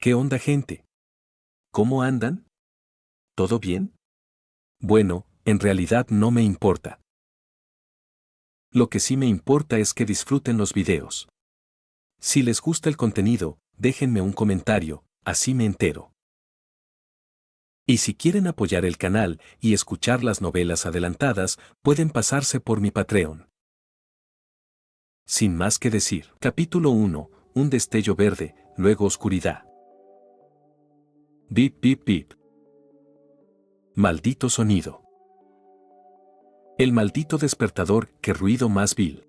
¿Qué onda, gente? ¿Cómo andan? ¿Todo bien? Bueno, en realidad no me importa. Lo que sí me importa es que disfruten los videos. Si les gusta el contenido, déjenme un comentario, así me entero. Y si quieren apoyar el canal y escuchar las novelas adelantadas, pueden pasarse por mi Patreon. Sin más que decir, capítulo 1, un destello verde, luego oscuridad. Bip, bip, bip. Maldito sonido. El maldito despertador, qué ruido más vil.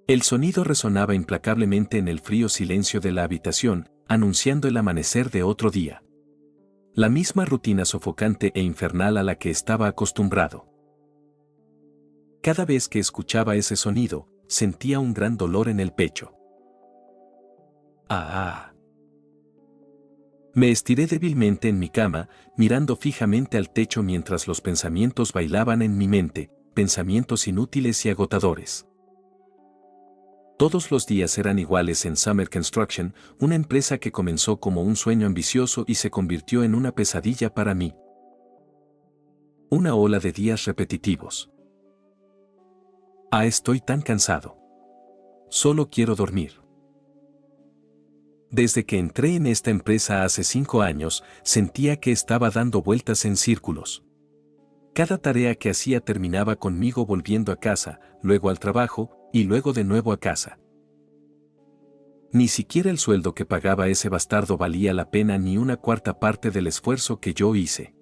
El sonido resonaba implacablemente en el frío silencio de la habitación, anunciando el amanecer de otro día. La misma rutina sofocante e infernal a la que estaba acostumbrado. Cada vez que escuchaba ese sonido, sentía un gran dolor en el pecho. ¡Ah! Me estiré débilmente en mi cama, mirando fijamente al techo mientras los pensamientos bailaban en mi mente, pensamientos inútiles y agotadores. Todos los días eran iguales en Summer Construction, una empresa que comenzó como un sueño ambicioso y se convirtió en una pesadilla para mí. Una ola de días repetitivos. Estoy tan cansado. Solo quiero dormir. Desde que entré en esta empresa hace 5 años, sentía que estaba dando vueltas en círculos. Cada tarea que hacía terminaba conmigo volviendo a casa, luego al trabajo, y luego de nuevo a casa. Ni siquiera el sueldo que pagaba ese bastardo valía la pena ni una cuarta parte del esfuerzo que yo hice.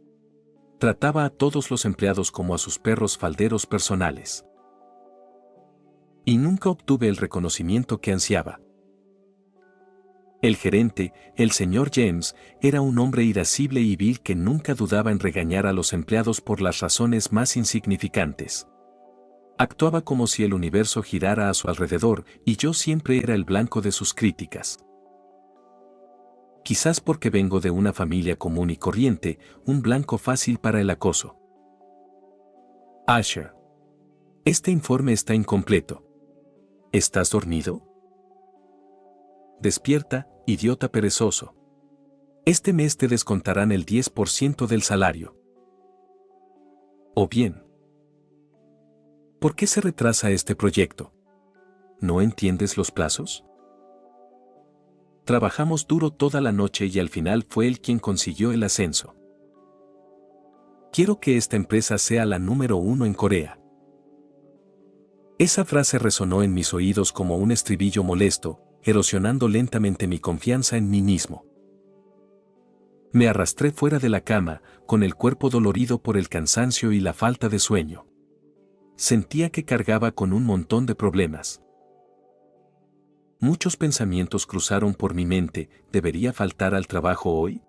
Trataba a todos los empleados como a sus perros falderos personales. Y nunca obtuve el reconocimiento que ansiaba. El gerente, el señor James, era un hombre irascible y vil que nunca dudaba en regañar a los empleados por las razones más insignificantes. Actuaba como si el universo girara a su alrededor y yo siempre era el blanco de sus críticas. Quizás porque vengo de una familia común y corriente, un blanco fácil para el acoso. Asher. Este informe está incompleto. ¿Estás dormido? Despierta, idiota perezoso. Este mes te descontarán el 10% del salario. O bien, ¿por qué se retrasa este proyecto? ¿No entiendes los plazos? Trabajamos duro toda la noche y al final fue él quien consiguió el ascenso. Quiero que esta empresa sea la número 1 en Corea. Esa frase resonó en mis oídos como un estribillo molesto, erosionando lentamente mi confianza en mí mismo. Me arrastré fuera de la cama, con el cuerpo dolorido por el cansancio y la falta de sueño. Sentía que cargaba con un montón de problemas. Muchos pensamientos cruzaron por mi mente, ¿debería faltar al trabajo hoy?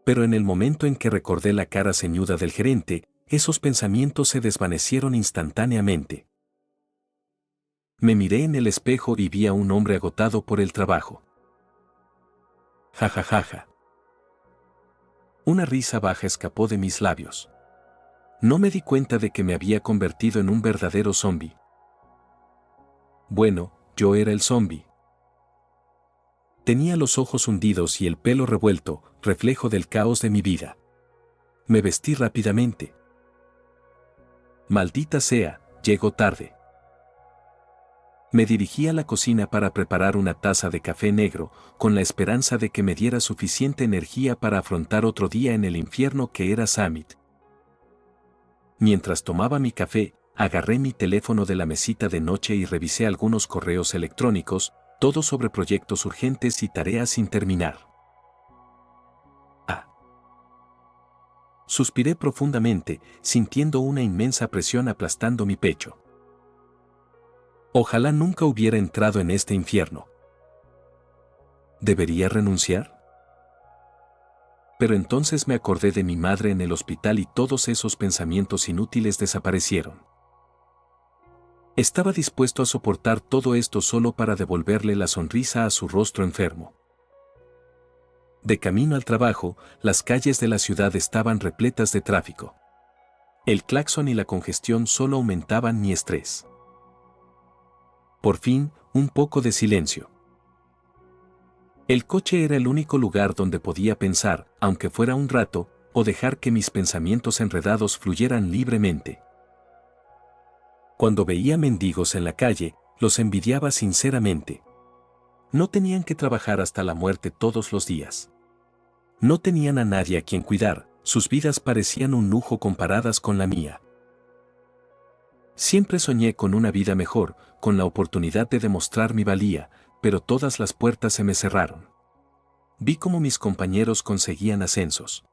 Pero en el momento en que recordé la cara ceñuda del gerente, esos pensamientos se desvanecieron instantáneamente. Me miré en el espejo y vi a un hombre agotado por el trabajo. Jajajaja. Una risa baja escapó de mis labios. No me di cuenta de que me había convertido en un verdadero zombi. Bueno, yo era el zombi. Tenía los ojos hundidos y el pelo revuelto, reflejo del caos de mi vida. Me vestí rápidamente. Maldita sea, llego tarde. Me dirigí a la cocina para preparar una taza de café negro, con la esperanza de que me diera suficiente energía para afrontar otro día en el infierno que era Summit. Mientras tomaba mi café, agarré mi teléfono de la mesita de noche y revisé algunos correos electrónicos, todos sobre proyectos urgentes y tareas sin terminar. Suspiré profundamente, sintiendo una inmensa presión aplastando mi pecho. Ojalá nunca hubiera entrado en este infierno. ¿Debería renunciar? Pero entonces me acordé de mi madre en el hospital y todos esos pensamientos inútiles desaparecieron. Estaba dispuesto a soportar todo esto solo para devolverle la sonrisa a su rostro enfermo. De camino al trabajo, las calles de la ciudad estaban repletas de tráfico. El claxon y la congestión solo aumentaban mi estrés. Por fin, un poco de silencio. El coche era el único lugar donde podía pensar, aunque fuera un rato, o dejar que mis pensamientos enredados fluyeran libremente. Cuando veía mendigos en la calle, los envidiaba sinceramente. No tenían que trabajar hasta la muerte todos los días. No tenían a nadie a quien cuidar, sus vidas parecían un lujo comparadas con la mía. Siempre soñé con una vida mejor, con la oportunidad de demostrar mi valía, pero todas las puertas se me cerraron. Vi cómo mis compañeros conseguían ascensos.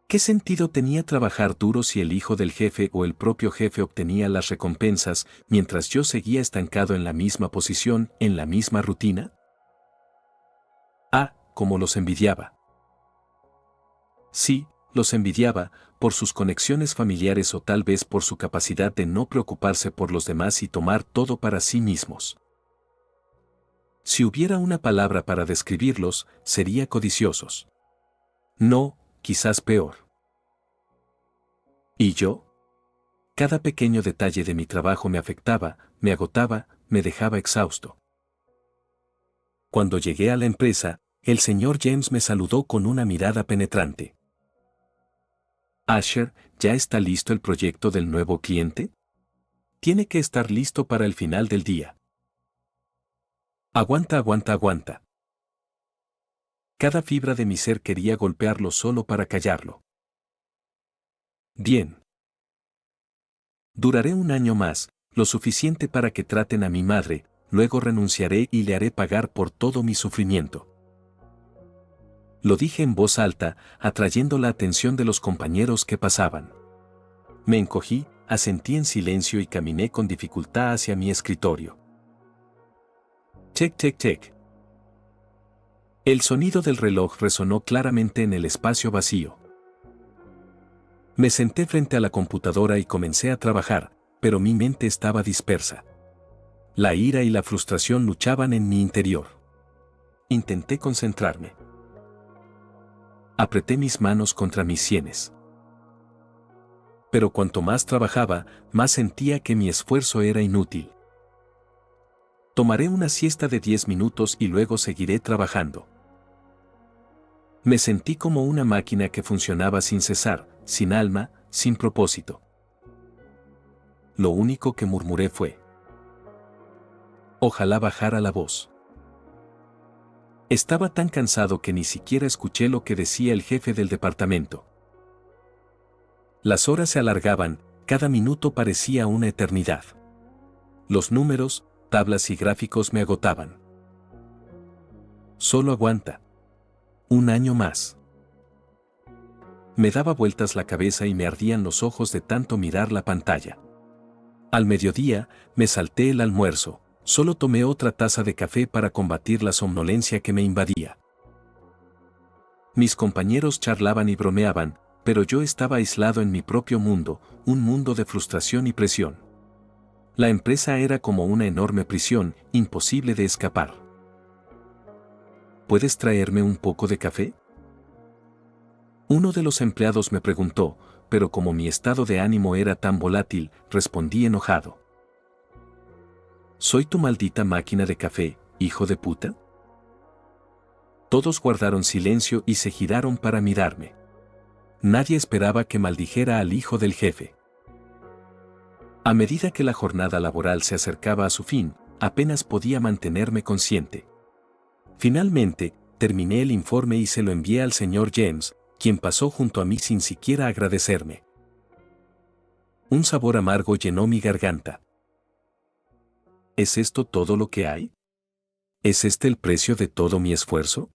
¿Qué sentido tenía trabajar duro si el hijo del jefe o el propio jefe obtenía las recompensas mientras yo seguía estancado en la misma posición, en la misma rutina? Ah, cómo los envidiaba. Sí, los envidiaba, por sus conexiones familiares o tal vez por su capacidad de no preocuparse por los demás y tomar todo para sí mismos. Si hubiera una palabra para describirlos, sería codiciosos. No, quizás peor. ¿Y yo? Cada pequeño detalle de mi trabajo me afectaba, me agotaba, me dejaba exhausto. Cuando llegué a la empresa, el señor James me saludó con una mirada penetrante. Asher, ¿ya está listo el proyecto del nuevo cliente? Tiene que estar listo para el final del día. Aguanta, aguanta, aguanta. Cada fibra de mi ser quería golpearlo solo para callarlo. Bien. Duraré un año más, lo suficiente para que traten a mi madre, luego renunciaré y le haré pagar por todo mi sufrimiento. Lo dije en voz alta, atrayendo la atención de los compañeros que pasaban. Me encogí, asentí en silencio y caminé con dificultad hacia mi escritorio. Check, check, check. El sonido del reloj resonó claramente en el espacio vacío. Me senté frente a la computadora y comencé a trabajar, pero mi mente estaba dispersa. La ira y la frustración luchaban en mi interior. Intenté concentrarme. Apreté mis manos contra mis sienes. Pero cuanto más trabajaba, más sentía que mi esfuerzo era inútil. Tomaré una siesta de 10 minutos y luego seguiré trabajando. Me sentí como una máquina que funcionaba sin cesar, sin alma, sin propósito. Lo único que murmuré fue: ojalá bajara la voz. Estaba tan cansado que ni siquiera escuché lo que decía el jefe del departamento. Las horas se alargaban, cada minuto parecía una eternidad. Los números, tablas y gráficos me agotaban. Solo aguanta. Un año más. Me daba vueltas la cabeza y me ardían los ojos de tanto mirar la pantalla. Al mediodía, me salté el almuerzo, solo tomé otra taza de café para combatir la somnolencia que me invadía. Mis compañeros charlaban y bromeaban, pero yo estaba aislado en mi propio mundo, un mundo de frustración y presión. La empresa era como una enorme prisión, imposible de escapar. ¿Puedes traerme un poco de café? Uno de los empleados me preguntó, pero como mi estado de ánimo era tan volátil, respondí enojado. ¿Soy tu maldita máquina de café, hijo de puta? Todos guardaron silencio y se giraron para mirarme. Nadie esperaba que maldijera al hijo del jefe. A medida que la jornada laboral se acercaba a su fin, apenas podía mantenerme consciente. Finalmente, terminé el informe y se lo envié al señor James, quien pasó junto a mí sin siquiera agradecerme. Un sabor amargo llenó mi garganta. ¿Es esto todo lo que hay? ¿Es este el precio de todo mi esfuerzo?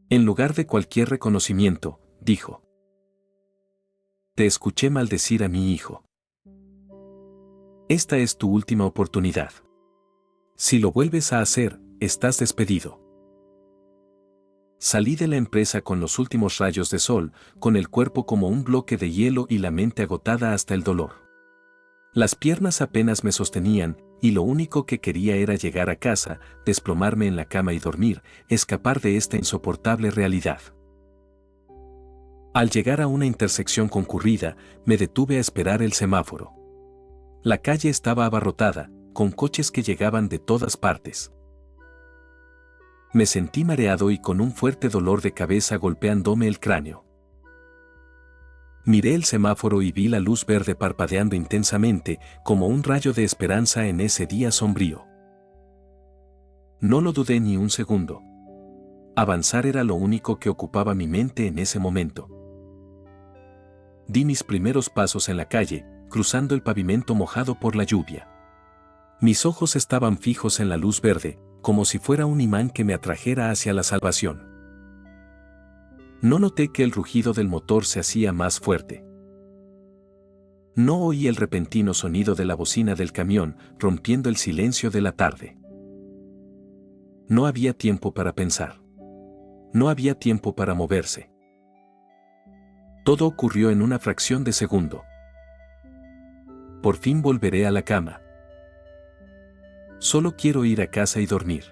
En lugar de cualquier reconocimiento, dijo. Te escuché maldecir a mi hijo. Esta es tu última oportunidad. Si lo vuelves a hacer, estás despedido. Salí de la empresa con los últimos rayos de sol, con el cuerpo como un bloque de hielo y la mente agotada hasta el dolor. Las piernas apenas me sostenían, y lo único que quería era llegar a casa, desplomarme en la cama y dormir, escapar de esta insoportable realidad. Al llegar a una intersección concurrida, me detuve a esperar el semáforo. La calle estaba abarrotada, con coches que llegaban de todas partes. Me sentí mareado y con un fuerte dolor de cabeza golpeándome el cráneo. Miré el semáforo y vi la luz verde parpadeando intensamente, como un rayo de esperanza en ese día sombrío. No lo dudé ni un segundo. Avanzar era lo único que ocupaba mi mente en ese momento. Di mis primeros pasos en la calle, cruzando el pavimento mojado por la lluvia. Mis ojos estaban fijos en la luz verde, como si fuera un imán que me atrajera hacia la salvación. No noté que el rugido del motor se hacía más fuerte. No oí el repentino sonido de la bocina del camión, rompiendo el silencio de la tarde. No había tiempo para pensar. No había tiempo para moverse. Todo ocurrió en una fracción de segundo. Por fin volveré a la cama. Solo quiero ir a casa y dormir.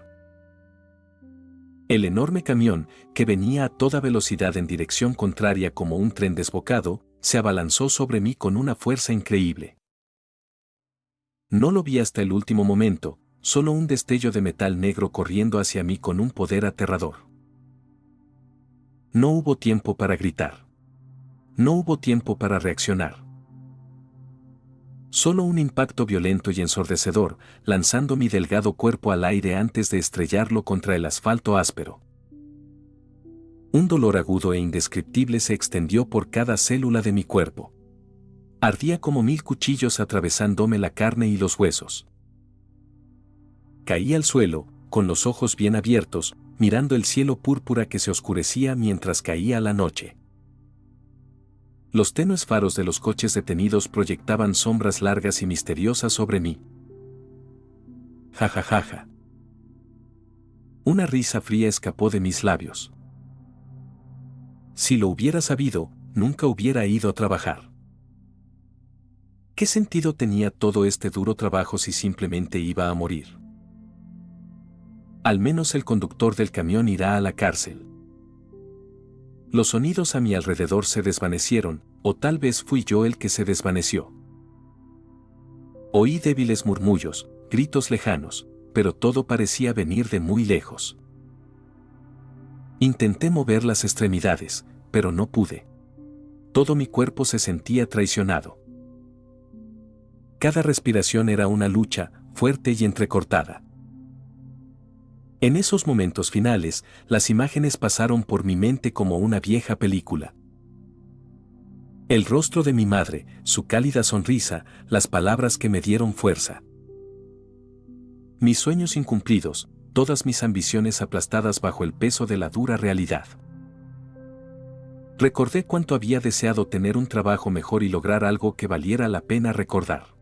El enorme camión, que venía a toda velocidad en dirección contraria como un tren desbocado, se abalanzó sobre mí con una fuerza increíble. No lo vi hasta el último momento, solo un destello de metal negro corriendo hacia mí con un poder aterrador. No hubo tiempo para gritar. No hubo tiempo para reaccionar. Solo un impacto violento y ensordecedor, lanzando mi delgado cuerpo al aire antes de estrellarlo contra el asfalto áspero. Un dolor agudo e indescriptible se extendió por cada célula de mi cuerpo. Ardía como 1000 cuchillos atravesándome la carne y los huesos. Caí al suelo, con los ojos bien abiertos, mirando el cielo púrpura que se oscurecía mientras caía la noche. Los tenues faros de los coches detenidos proyectaban sombras largas y misteriosas sobre mí. Ja ja ja ja. Una risa fría escapó de mis labios. Si lo hubiera sabido, nunca hubiera ido a trabajar. ¿Qué sentido tenía todo este duro trabajo si simplemente iba a morir? Al menos el conductor del camión irá a la cárcel. Los sonidos a mi alrededor se desvanecieron, o tal vez fui yo el que se desvaneció. Oí débiles murmullos, gritos lejanos, pero todo parecía venir de muy lejos. Intenté mover las extremidades, pero no pude. Todo mi cuerpo se sentía traicionado. Cada respiración era una lucha, fuerte y entrecortada. En esos momentos finales, las imágenes pasaron por mi mente como una vieja película. El rostro de mi madre, su cálida sonrisa, las palabras que me dieron fuerza. Mis sueños incumplidos, todas mis ambiciones aplastadas bajo el peso de la dura realidad. Recordé cuánto había deseado tener un trabajo mejor y lograr algo que valiera la pena recordar.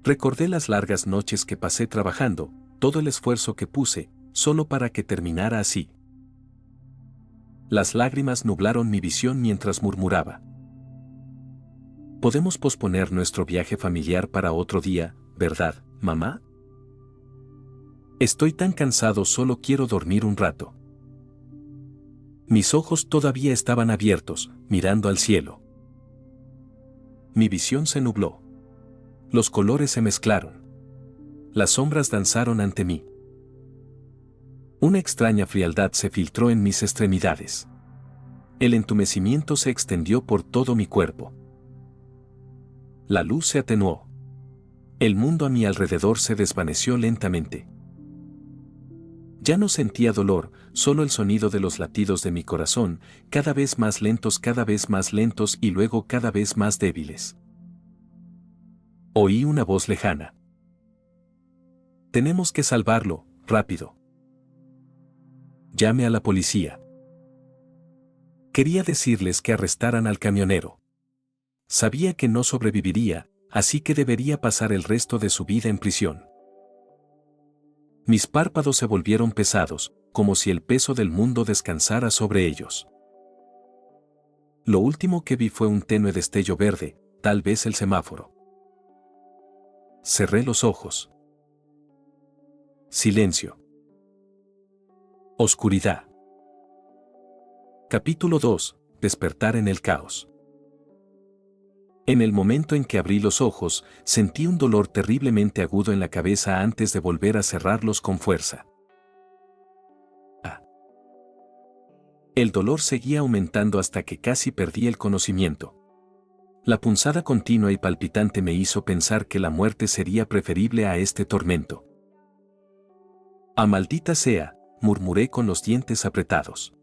Recordé las largas noches que pasé trabajando, todo el esfuerzo que puse, solo para que terminara así. Las lágrimas nublaron mi visión mientras murmuraba. Podemos posponer nuestro viaje familiar para otro día, ¿verdad, mamá? Estoy tan cansado, solo quiero dormir un rato. Mis ojos todavía estaban abiertos, mirando al cielo. Mi visión se nubló. Los colores se mezclaron. Las sombras danzaron ante mí. Una extraña frialdad se filtró en mis extremidades. El entumecimiento se extendió por todo mi cuerpo. La luz se atenuó. El mundo a mi alrededor se desvaneció lentamente. Ya no sentía dolor, solo el sonido de los latidos de mi corazón, cada vez más lentos y luego cada vez más débiles. Oí una voz lejana. Tenemos que salvarlo, rápido. Llame a la policía. Quería decirles que arrestaran al camionero. Sabía que no sobreviviría, así que debería pasar el resto de su vida en prisión. Mis párpados se volvieron pesados, como si el peso del mundo descansara sobre ellos. Lo último que vi fue un tenue destello verde, tal vez el semáforo. Cerré los ojos. Silencio. Oscuridad. Capítulo 2. Despertar en el caos. En el momento en que abrí los ojos, sentí un dolor terriblemente agudo en la cabeza antes de volver a cerrarlos con fuerza. El dolor seguía aumentando hasta que casi perdí el conocimiento. La punzada continua y palpitante me hizo pensar que la muerte sería preferible a este tormento. «¡Ah, maldita sea!», murmuré con los dientes apretados.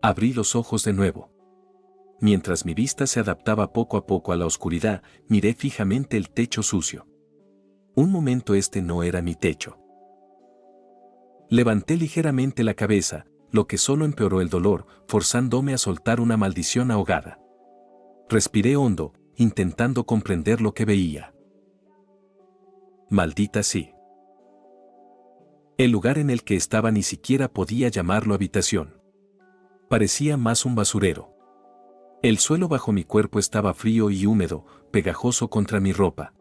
Abrí los ojos de nuevo. Mientras mi vista se adaptaba poco a poco a la oscuridad, miré fijamente el techo sucio. Un momento, este no era mi techo. Levanté ligeramente la cabeza, lo que solo empeoró el dolor, forzándome a soltar una maldición ahogada. Respiré hondo, intentando comprender lo que veía. Maldita sí. El lugar en el que estaba ni siquiera podía llamarlo habitación. Parecía más un basurero. El suelo bajo mi cuerpo estaba frío y húmedo, pegajoso contra mi ropa.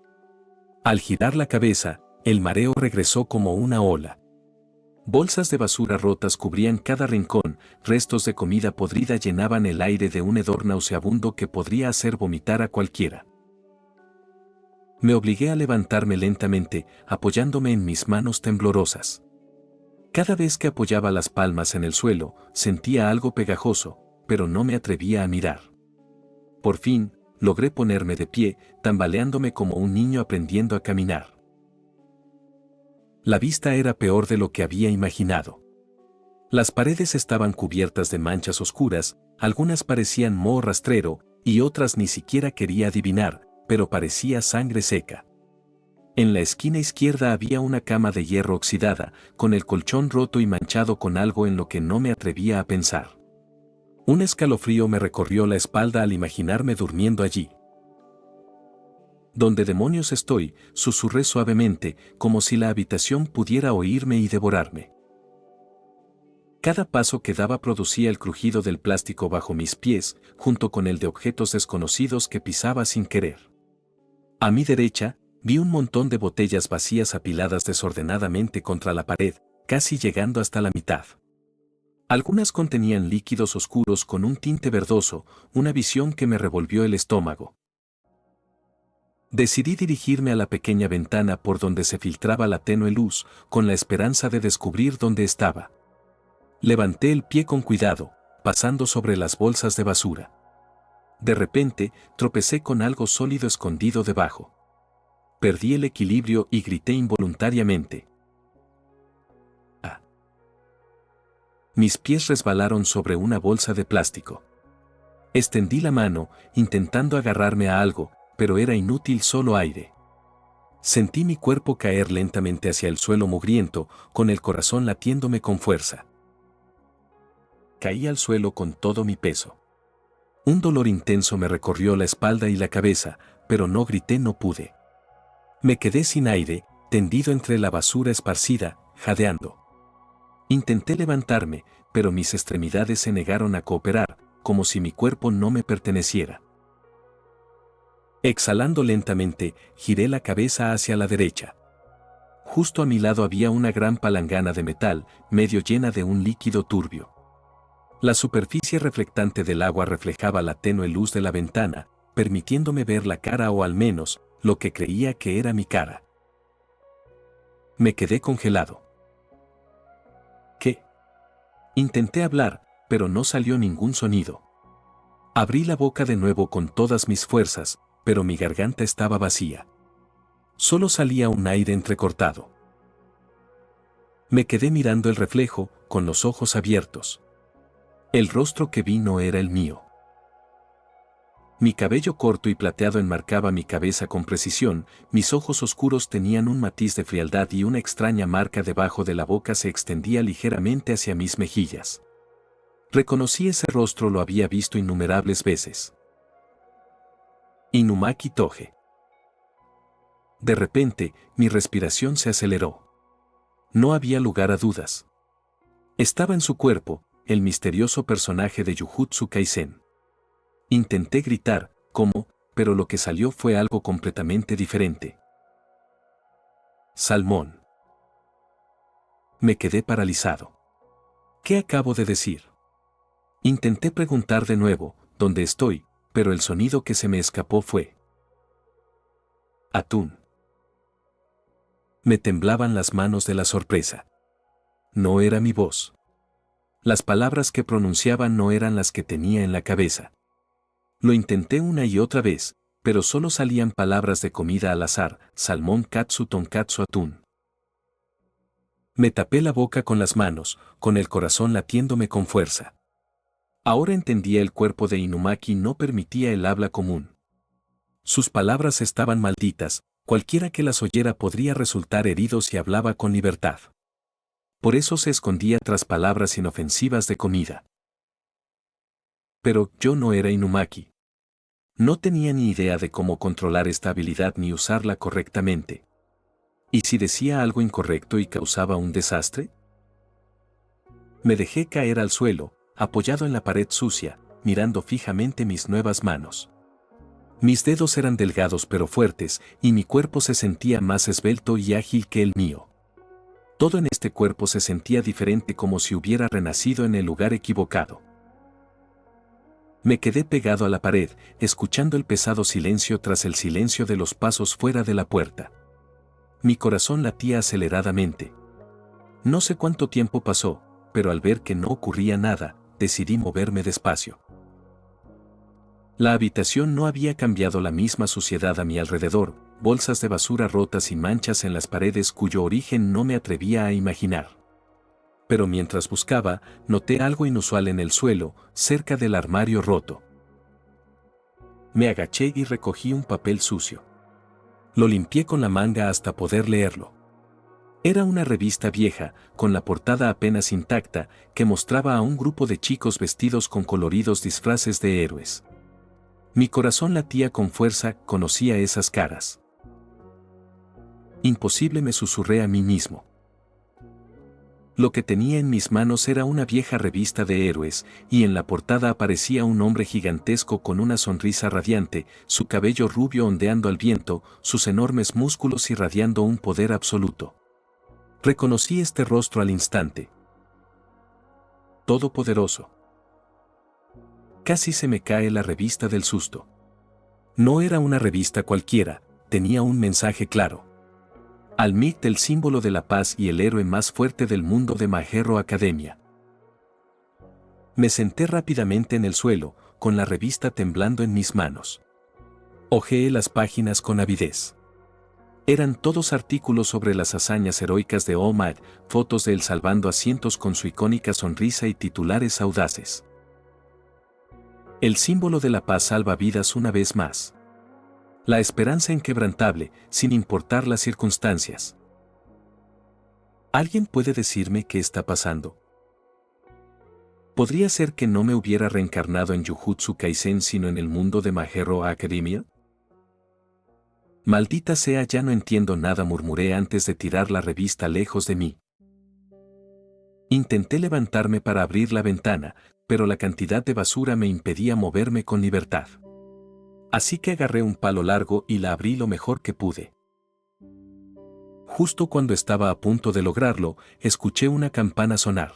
Al girar la cabeza, el mareo regresó como una ola. Bolsas de basura rotas cubrían cada rincón, restos de comida podrida llenaban el aire de un hedor nauseabundo que podría hacer vomitar a cualquiera. Me obligué a levantarme lentamente, apoyándome en mis manos temblorosas. Cada vez que apoyaba las palmas en el suelo, sentía algo pegajoso, pero no me atrevía a mirar. Por fin, logré ponerme de pie, tambaleándome como un niño aprendiendo a caminar. La vista era peor de lo que había imaginado. Las paredes estaban cubiertas de manchas oscuras, algunas parecían moho rastrero, y otras ni siquiera quería adivinar, pero parecía sangre seca. En la esquina izquierda había una cama de hierro oxidada, con el colchón roto y manchado con algo en lo que no me atrevía a pensar. Un escalofrío me recorrió la espalda al imaginarme durmiendo allí. «¿Dónde demonios estoy?», susurré suavemente, como si la habitación pudiera oírme y devorarme. Cada paso que daba producía el crujido del plástico bajo mis pies, junto con el de objetos desconocidos que pisaba sin querer. A mi derecha, vi un montón de botellas vacías apiladas desordenadamente contra la pared, casi llegando hasta la mitad. Algunas contenían líquidos oscuros con un tinte verdoso, una visión que me revolvió el estómago. Decidí dirigirme a la pequeña ventana por donde se filtraba la tenue luz, con la esperanza de descubrir dónde estaba. Levanté el pie con cuidado, pasando sobre las bolsas de basura. De repente, tropecé con algo sólido escondido debajo. Perdí el equilibrio y grité involuntariamente. ¡Ah! Mis pies resbalaron sobre una bolsa de plástico. Extendí la mano, intentando agarrarme a algo, pero era inútil, solo aire. Sentí mi cuerpo caer lentamente hacia el suelo mugriento, con el corazón latiéndome con fuerza. Caí al suelo con todo mi peso. Un dolor intenso me recorrió la espalda y la cabeza, pero no grité, no pude. Me quedé sin aire, tendido entre la basura esparcida, jadeando. Intenté levantarme, pero mis extremidades se negaron a cooperar, como si mi cuerpo no me perteneciera. Exhalando lentamente, giré la cabeza hacia la derecha. Justo a mi lado había una gran palangana de metal, medio llena de un líquido turbio. La superficie reflectante del agua reflejaba la tenue luz de la ventana, permitiéndome ver la cara, o al menos, lo que creía que era mi cara. Me quedé congelado. ¿Qué? Intenté hablar, pero no salió ningún sonido. Abrí la boca de nuevo con todas mis fuerzas, pero mi garganta estaba vacía. Solo salía un aire entrecortado. Me quedé mirando el reflejo, con los ojos abiertos. El rostro que vi no era el mío. Mi cabello corto y plateado enmarcaba mi cabeza con precisión, mis ojos oscuros tenían un matiz de frialdad y una extraña marca debajo de la boca se extendía ligeramente hacia mis mejillas. Reconocí ese rostro, lo había visto innumerables veces. Inumaki Toge. De repente, mi respiración se aceleró. No había lugar a dudas. Estaba en su cuerpo, el misterioso personaje de Jujutsu Kaisen. Intenté gritar, ¿cómo?, pero lo que salió fue algo completamente diferente. Salmón. Me quedé paralizado. ¿Qué acabo de decir? Intenté preguntar de nuevo, ¿dónde estoy?, pero el sonido que se me escapó fue: atún. Me temblaban las manos de la sorpresa. No era mi voz. Las palabras que pronunciaba no eran las que tenía en la cabeza. Lo intenté una y otra vez, pero solo salían palabras de comida al azar: salmón, katsu, tonkatsu, atún. Me tapé la boca con las manos, con el corazón latiéndome con fuerza. Ahora entendía: el cuerpo de Inumaki no permitía el habla común. Sus palabras estaban malditas, cualquiera que las oyera podría resultar herido si hablaba con libertad. Por eso se escondía tras palabras inofensivas de comida. Pero yo no era Inumaki. No tenía ni idea de cómo controlar esta habilidad ni usarla correctamente. ¿Y si decía algo incorrecto y causaba un desastre? Me dejé caer al suelo, apoyado en la pared sucia, mirando fijamente mis nuevas manos. Mis dedos eran delgados pero fuertes, y mi cuerpo se sentía más esbelto y ágil que el mío. Todo en este cuerpo se sentía diferente, como si hubiera renacido en el lugar equivocado. Me quedé pegado a la pared, escuchando el pesado silencio tras el silencio de los pasos fuera de la puerta. Mi corazón latía aceleradamente. No sé cuánto tiempo pasó, pero al ver que no ocurría nada, decidí moverme despacio. La habitación no había cambiado, la misma suciedad a mi alrededor, bolsas de basura rotas y manchas en las paredes cuyo origen no me atrevía a imaginar. Pero mientras buscaba, noté algo inusual en el suelo, cerca del armario roto. Me agaché y recogí un papel sucio. Lo limpié con la manga hasta poder leerlo. Era una revista vieja, con la portada apenas intacta, que mostraba a un grupo de chicos vestidos con coloridos disfraces de héroes. Mi corazón latía con fuerza, conocía esas caras. Imposible, me susurré a mí mismo. Lo que tenía en mis manos era una vieja revista de héroes, y en la portada aparecía un hombre gigantesco con una sonrisa radiante, su cabello rubio ondeando al viento, sus enormes músculos irradiando un poder absoluto. Reconocí este rostro al instante. Todopoderoso. Casi se me cae la revista del susto. No era una revista cualquiera, tenía un mensaje claro. Al-Mikt, el símbolo de la paz y el héroe más fuerte del mundo de My Hero Academia. Me senté rápidamente en el suelo, con la revista temblando en mis manos. Hojeé las páginas con avidez. Eran todos artículos sobre las hazañas heroicas de All Might, fotos de él salvando a cientos con su icónica sonrisa y titulares audaces. El símbolo de la paz salva vidas una vez más. La esperanza inquebrantable, sin importar las circunstancias. ¿Alguien puede decirme qué está pasando? ¿Podría ser que no me hubiera reencarnado en Jujutsu Kaisen sino en el mundo de My Hero Academia? Maldita sea, ya no entiendo nada, murmuré antes de tirar la revista lejos de mí. Intenté levantarme para abrir la ventana, pero la cantidad de basura me impedía moverme con libertad. Así que agarré un palo largo y la abrí lo mejor que pude. Justo cuando estaba a punto de lograrlo, escuché una campana sonar.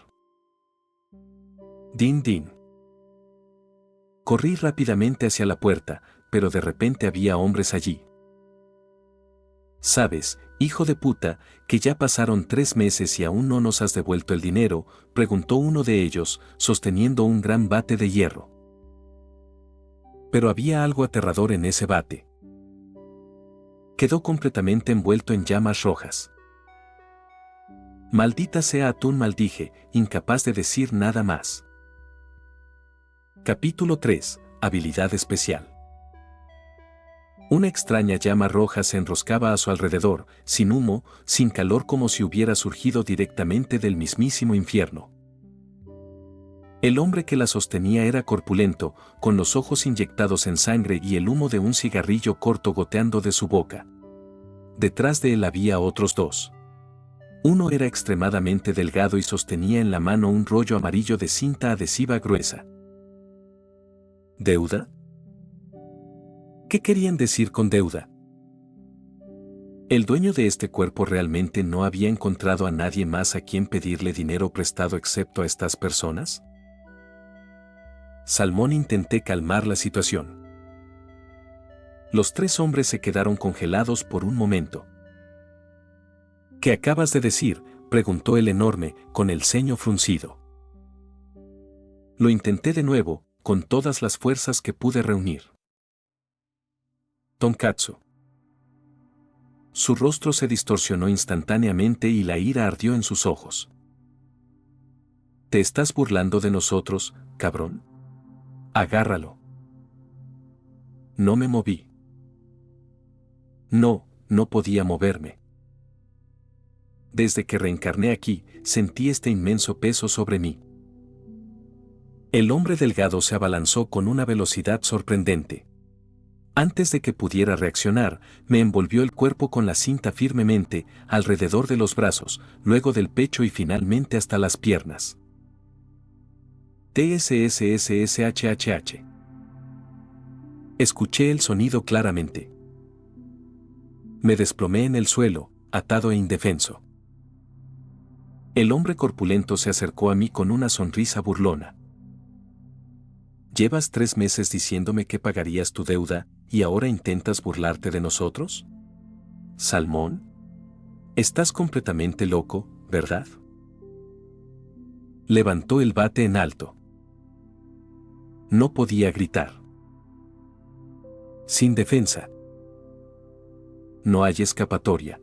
Din din. Corrí rápidamente hacia la puerta, pero de repente había hombres allí. ¿Sabes, hijo de puta, que ya pasaron 3 meses y aún no nos has devuelto el dinero?, preguntó uno de ellos, sosteniendo un gran bate de hierro. Pero había algo aterrador en ese bate. Quedó completamente envuelto en llamas rojas. Maldita sea, Atún, maldije, incapaz de decir nada más. Capítulo 3. Habilidad especial. Una extraña llama roja se enroscaba a su alrededor, sin humo, sin calor, como si hubiera surgido directamente del mismísimo infierno. El hombre que la sostenía era corpulento, con los ojos inyectados en sangre y el humo de un cigarrillo corto goteando de su boca. Detrás de él había otros 2. Uno era extremadamente delgado y sostenía en la mano un rollo amarillo de cinta adhesiva gruesa. ¿Deuda? ¿Qué querían decir con deuda? El dueño de este cuerpo realmente no había encontrado a nadie más a quien pedirle dinero prestado excepto a estas personas. Salmón, intenté calmar la situación. Los 3 hombres se quedaron congelados por un momento. ¿Qué acabas de decir?, preguntó el enorme, con el ceño fruncido. Lo intenté de nuevo, con todas las fuerzas que pude reunir. Tonkatsu. Su rostro se distorsionó instantáneamente y la ira ardió en sus ojos. ¿Te estás burlando de nosotros, cabrón? Agárralo. No me moví. No podía moverme. Desde que reencarné aquí, sentí este inmenso peso sobre mí. El hombre delgado se abalanzó con una velocidad sorprendente. Antes de que pudiera reaccionar, me envolvió el cuerpo con la cinta firmemente, alrededor de los brazos, luego del pecho y finalmente hasta las piernas. TSSSSHHH. Escuché el sonido claramente. Me desplomé en el suelo, atado e indefenso. El hombre corpulento se acercó a mí con una sonrisa burlona. ¿Llevas 3 meses diciéndome que pagarías tu deuda, y ahora intentas burlarte de nosotros? Salmón. Estás completamente loco, ¿verdad? Levantó el bate en alto. No podía gritar. Sin defensa. No hay escapatoria.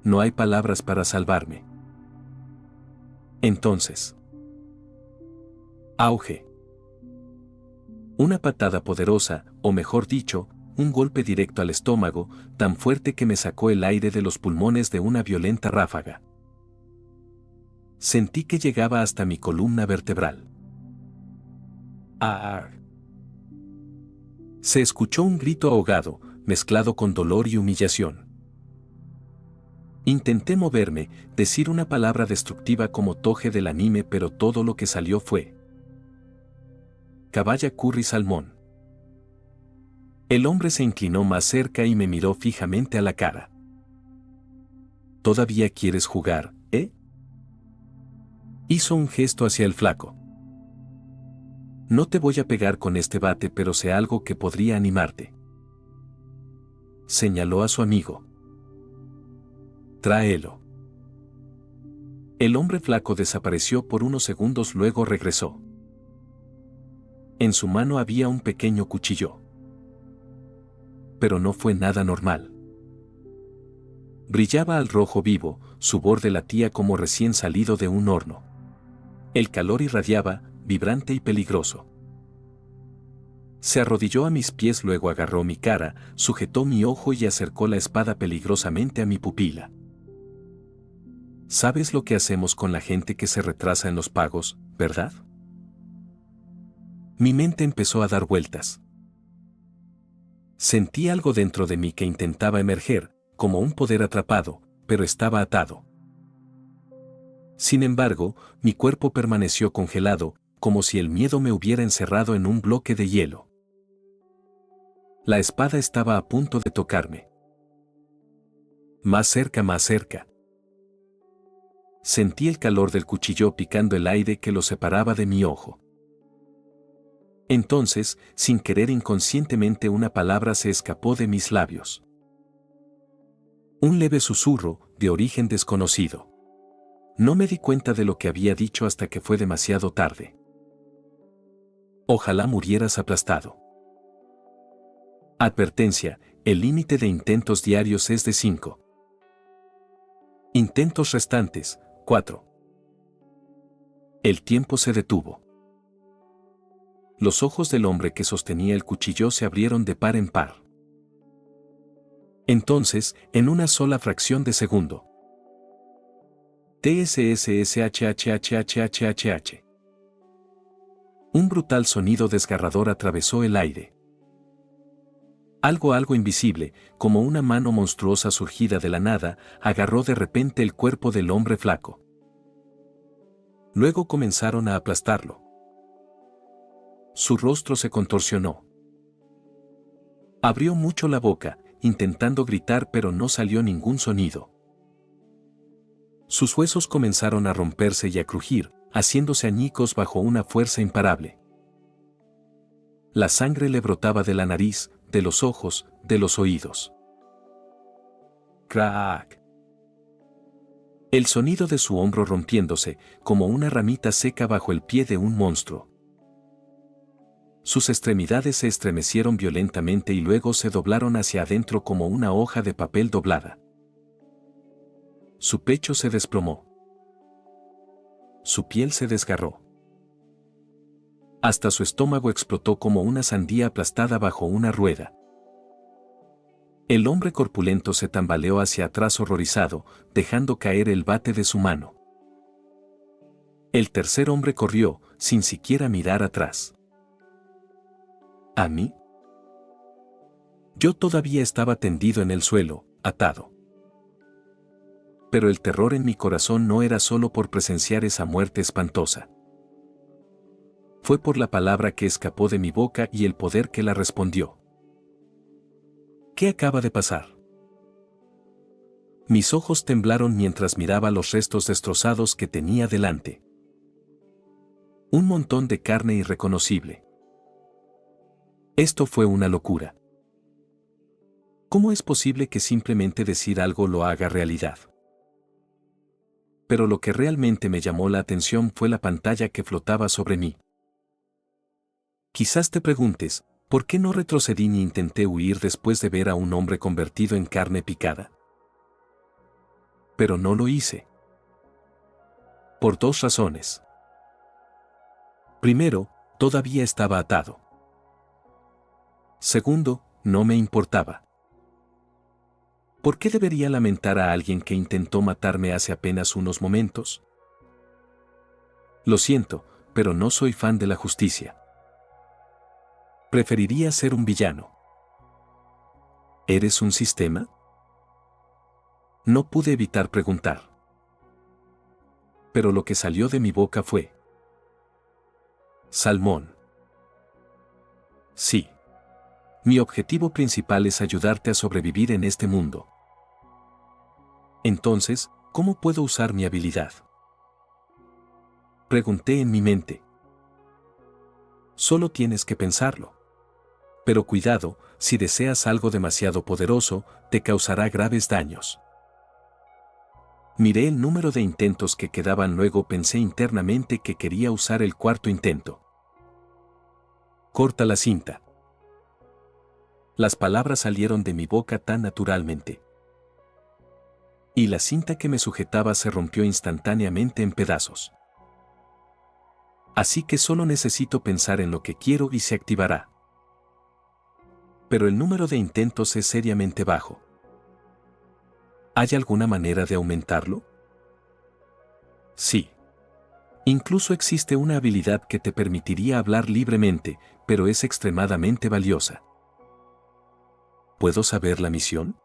No hay palabras para salvarme. Entonces. Auge. Una patada poderosa, o mejor dicho, un golpe directo al estómago, tan fuerte que me sacó el aire de los pulmones de una violenta ráfaga. Sentí que llegaba hasta mi columna vertebral. ¡Ah! Se escuchó un grito ahogado, mezclado con dolor y humillación. Intenté moverme, decir una palabra destructiva como Toge del anime, pero todo lo que salió fue Caballa Curry Salmón. El hombre se inclinó más cerca y me miró fijamente a la cara. ¿Todavía quieres jugar, eh? Hizo un gesto hacia el flaco. No te voy a pegar con este bate, pero sé algo que podría animarte. Señaló a su amigo. Tráelo. El hombre flaco desapareció por unos segundos, luego regresó. En su mano había un pequeño cuchillo. Pero no fue nada normal. Brillaba al rojo vivo, su borde latía como recién salido de un horno. El calor irradiaba, vibrante y peligroso. Se arrodilló a mis pies, luego agarró mi cara, sujetó mi ojo y acercó la espada peligrosamente a mi pupila. ¿Sabes lo que hacemos con la gente que se retrasa en los pagos, verdad? Mi mente empezó a dar vueltas. Sentí algo dentro de mí que intentaba emerger, como un poder atrapado, pero estaba atado. Sin embargo, mi cuerpo permaneció congelado, como si el miedo me hubiera encerrado en un bloque de hielo. La espada estaba a punto de tocarme. Más cerca, más cerca. Sentí el calor del cuchillo picando el aire que lo separaba de mi ojo. Entonces, sin querer, inconscientemente, una palabra se escapó de mis labios. Un leve susurro, de origen desconocido. No me di cuenta de lo que había dicho hasta que fue demasiado tarde. Ojalá murieras aplastado. Advertencia: el límite de intentos diarios es de 5. Intentos restantes, 4. El tiempo se detuvo. Los ojos del hombre que sostenía el cuchillo se abrieron de par en par. Entonces, en una sola fracción de segundo. TSSSHHHHHH. Un brutal sonido desgarrador atravesó el aire. Algo invisible, como una mano monstruosa surgida de la nada, agarró de repente el cuerpo del hombre flaco. Luego comenzaron a aplastarlo. Su rostro se contorsionó. Abrió mucho la boca, intentando gritar, pero no salió ningún sonido. Sus huesos comenzaron a romperse y a crujir, haciéndose añicos bajo una fuerza imparable. La sangre le brotaba de la nariz, de los ojos, de los oídos. ¡Crack! El sonido de su hombro rompiéndose, como una ramita seca bajo el pie de un monstruo. Sus extremidades se estremecieron violentamente y luego se doblaron hacia adentro como una hoja de papel doblada. Su pecho se desplomó. Su piel se desgarró. Hasta su estómago explotó como una sandía aplastada bajo una rueda. El hombre corpulento se tambaleó hacia atrás horrorizado, dejando caer el bate de su mano. El tercer hombre corrió, sin siquiera mirar atrás. ¿A mí? Yo todavía estaba tendido en el suelo, atado. Pero el terror en mi corazón no era solo por presenciar esa muerte espantosa. Fue por la palabra que escapó de mi boca y el poder que la respondió. ¿Qué acaba de pasar? Mis ojos temblaron mientras miraba los restos destrozados que tenía delante. Un montón de carne irreconocible. Esto fue una locura. ¿Cómo es posible que simplemente decir algo lo haga realidad? Pero lo que realmente me llamó la atención fue la pantalla que flotaba sobre mí. Quizás te preguntes, ¿por qué no retrocedí ni intenté huir después de ver a un hombre convertido en carne picada? Pero no lo hice. Por dos razones. Primero, todavía estaba atado. Segundo, no me importaba. ¿Por qué debería lamentar a alguien que intentó matarme hace apenas unos momentos? Lo siento, pero no soy fan de la justicia. Preferiría ser un villano. ¿Eres un sistema? No pude evitar preguntar. Pero lo que salió de mi boca fue: Salmón. Sí. Mi objetivo principal es ayudarte a sobrevivir en este mundo. Entonces, ¿cómo puedo usar mi habilidad? Pregunté en mi mente. Solo tienes que pensarlo. Pero cuidado, si deseas algo demasiado poderoso, te causará graves daños. Miré el número de intentos que quedaban, luego pensé internamente que quería usar el cuarto intento. Corta la cinta. Las palabras salieron de mi boca tan naturalmente. Y la cinta que me sujetaba se rompió instantáneamente en pedazos. Así que solo necesito pensar en lo que quiero y se activará. Pero el número de intentos es seriamente bajo. ¿Hay alguna manera de aumentarlo? Sí. Incluso existe una habilidad que te permitiría hablar libremente, pero es extremadamente valiosa. ¿Puedo saber la misión?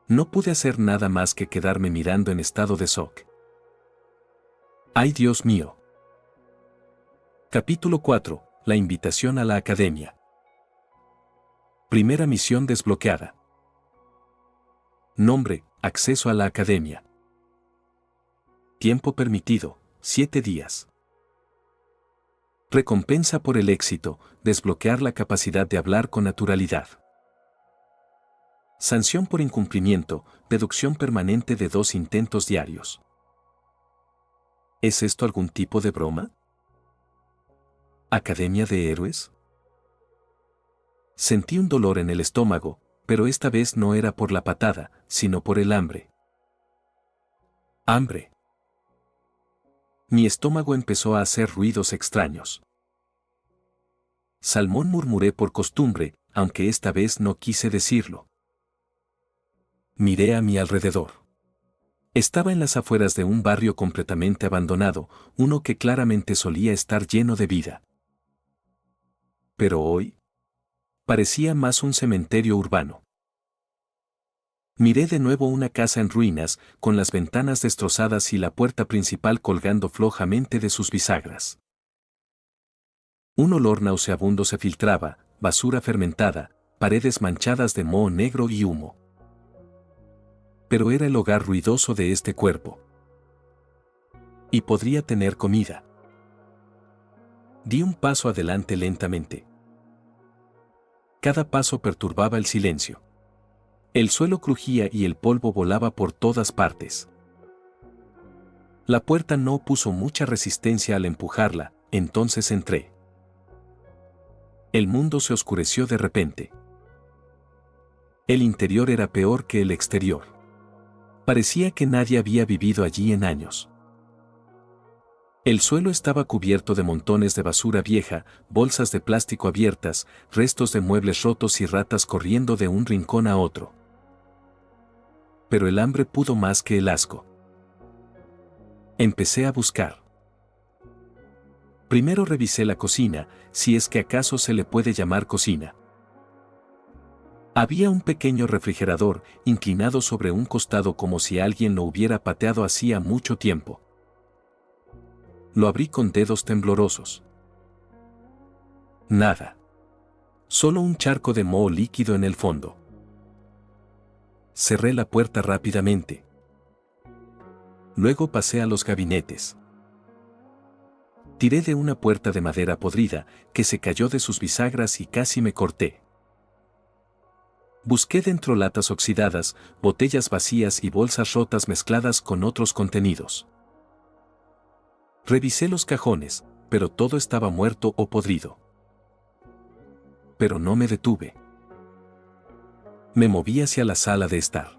No pude hacer nada más que quedarme mirando en estado de shock. ¡Ay, Dios mío! Capítulo 4. La invitación a la academia. Primera misión desbloqueada. Nombre: acceso a la academia. Tiempo permitido: 7 días. Recompensa por el éxito: desbloquear la capacidad de hablar con naturalidad. Sanción por incumplimiento: deducción permanente de 2 intentos diarios. ¿Es esto algún tipo de broma? ¿Academia de héroes? Sentí un dolor en el estómago, pero esta vez no era por la patada, sino por el hambre. Hambre. Mi estómago empezó a hacer ruidos extraños. Salmón, murmuré por costumbre, aunque esta vez no quise decirlo. Miré a mi alrededor. Estaba en las afueras de un barrio completamente abandonado, uno que claramente solía estar lleno de vida. Pero hoy parecía más un cementerio urbano. Miré de nuevo una casa en ruinas, con las ventanas destrozadas y la puerta principal colgando flojamente de sus bisagras. Un olor nauseabundo se filtraba: basura fermentada, paredes manchadas de moho negro y humo. Pero era el hogar ruidoso de este cuerpo. Y podría tener comida. Di un paso adelante lentamente. Cada paso perturbaba el silencio. El suelo crujía y el polvo volaba por todas partes. La puerta no opuso mucha resistencia al empujarla, entonces entré. El mundo se oscureció de repente. El interior era peor que el exterior. Parecía que nadie había vivido allí en años. El suelo estaba cubierto de montones de basura vieja, bolsas de plástico abiertas, restos de muebles rotos y ratas corriendo de un rincón a otro. Pero el hambre pudo más que el asco. Empecé a buscar. Primero revisé la cocina, si es que acaso se le puede llamar cocina. Había un pequeño refrigerador, inclinado sobre un costado como si alguien lo hubiera pateado hacía mucho tiempo. Lo abrí con dedos temblorosos. Nada. Solo un charco de moho líquido en el fondo. Cerré la puerta rápidamente. Luego pasé a los gabinetes. Tiré de una puerta de madera podrida, que se cayó de sus bisagras y casi me corté. Busqué dentro latas oxidadas, botellas vacías y bolsas rotas mezcladas con otros contenidos. Revisé los cajones, pero todo estaba muerto o podrido. Pero no me detuve. Me moví hacia la sala de estar.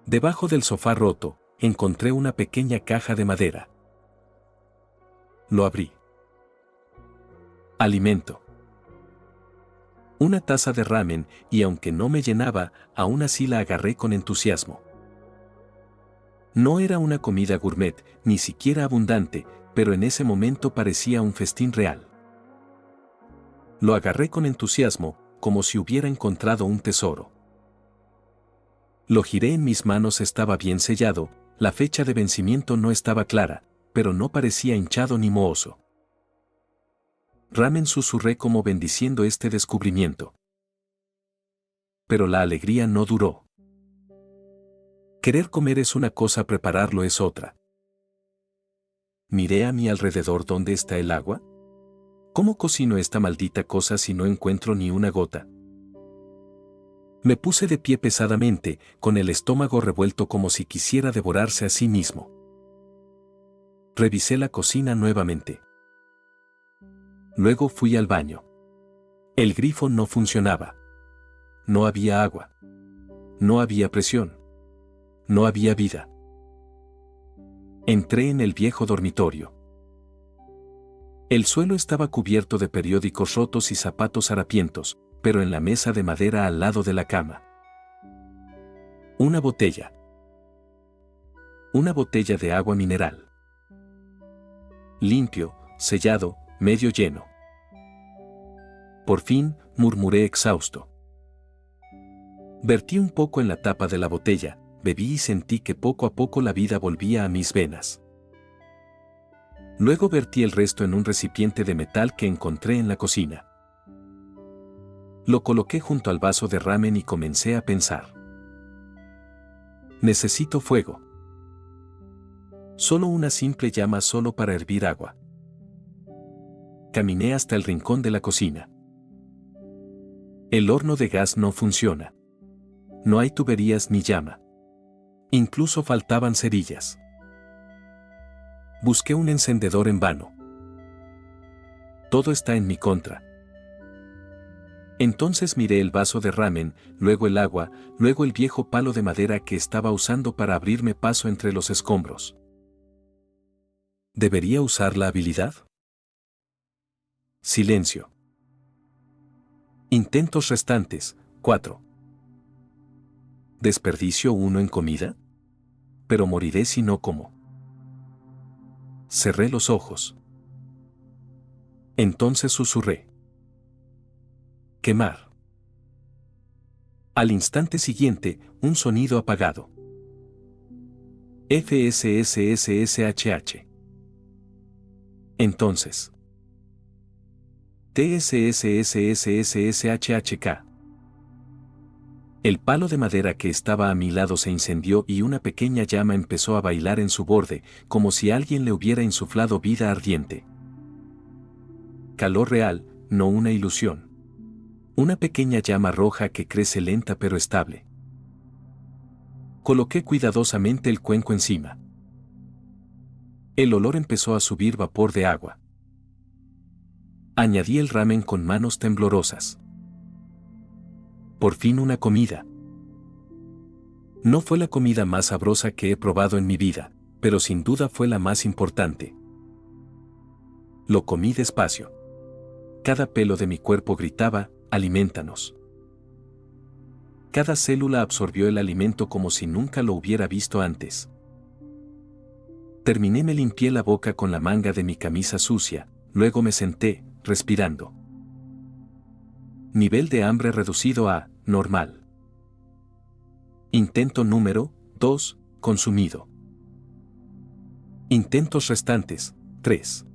Debajo del sofá roto, encontré una pequeña caja de madera. Lo abrí. Alimento. Una taza de ramen, y aunque no me llenaba, aún así la agarré con entusiasmo. No era una comida gourmet, ni siquiera abundante, pero en ese momento parecía un festín real. Lo agarré con entusiasmo, como si hubiera encontrado un tesoro. Lo giré en mis manos, estaba bien sellado, la fecha de vencimiento no estaba clara, pero no parecía hinchado ni mohoso. Ramen, susurré como bendiciendo este descubrimiento. Pero la alegría no duró. Querer comer es una cosa, prepararlo es otra. Miré a mi alrededor. ¿Dónde está el agua? ¿Cómo cocino esta maldita cosa si no encuentro ni una gota? Me puse de pie pesadamente, con el estómago revuelto como si quisiera devorarse a sí mismo. Revisé la cocina nuevamente. Luego fui al baño. El grifo no funcionaba. No había agua. No había presión. No había vida. Entré en el viejo dormitorio. El suelo estaba cubierto de periódicos rotos y zapatos harapientos, pero en la mesa de madera al lado de la cama. Una botella. Una botella de agua mineral. Limpio, sellado, medio lleno. Por fin, murmuré exhausto. Vertí un poco en la tapa de la botella, bebí y sentí que poco a poco la vida volvía a mis venas. Luego vertí el resto en un recipiente de metal que encontré en la cocina. Lo coloqué junto al vaso de ramen y comencé a pensar. Necesito fuego. Solo una simple llama, solo para hervir agua. Caminé hasta el rincón de la cocina. El horno de gas no funciona. No hay tuberías ni llama. Incluso faltaban cerillas. Busqué un encendedor en vano. Todo está en mi contra. Entonces miré el vaso de ramen, luego el agua, luego el viejo palo de madera que estaba usando para abrirme paso entre los escombros. ¿Debería usar la habilidad? Silencio. Intentos restantes, 4. ¿Desperdicio 1 en comida? Pero moriré si no como. Cerré los ojos. Entonces susurré. Quemar. Al instante siguiente, un sonido apagado. FSSSSHH. Entonces. TSSSSSHHK. El palo de madera que estaba a mi lado se incendió y una pequeña llama empezó a bailar en su borde, como si alguien le hubiera insuflado vida ardiente. Calor real, no una ilusión. Una pequeña llama roja que crece lenta pero estable. Coloqué cuidadosamente el cuenco encima. El olor empezó a subir vapor de agua. Añadí el ramen con manos temblorosas. Por fin una comida. No fue la comida más sabrosa que he probado en mi vida, pero sin duda fue la más importante. Lo comí despacio. Cada pelo de mi cuerpo gritaba, aliméntanos. Cada célula absorbió el alimento como si nunca lo hubiera visto antes. Terminé, me limpié la boca con la manga de mi camisa sucia, luego me senté, respirando. Nivel de hambre reducido a normal. Intento número 2, consumido. Intentos restantes, 3.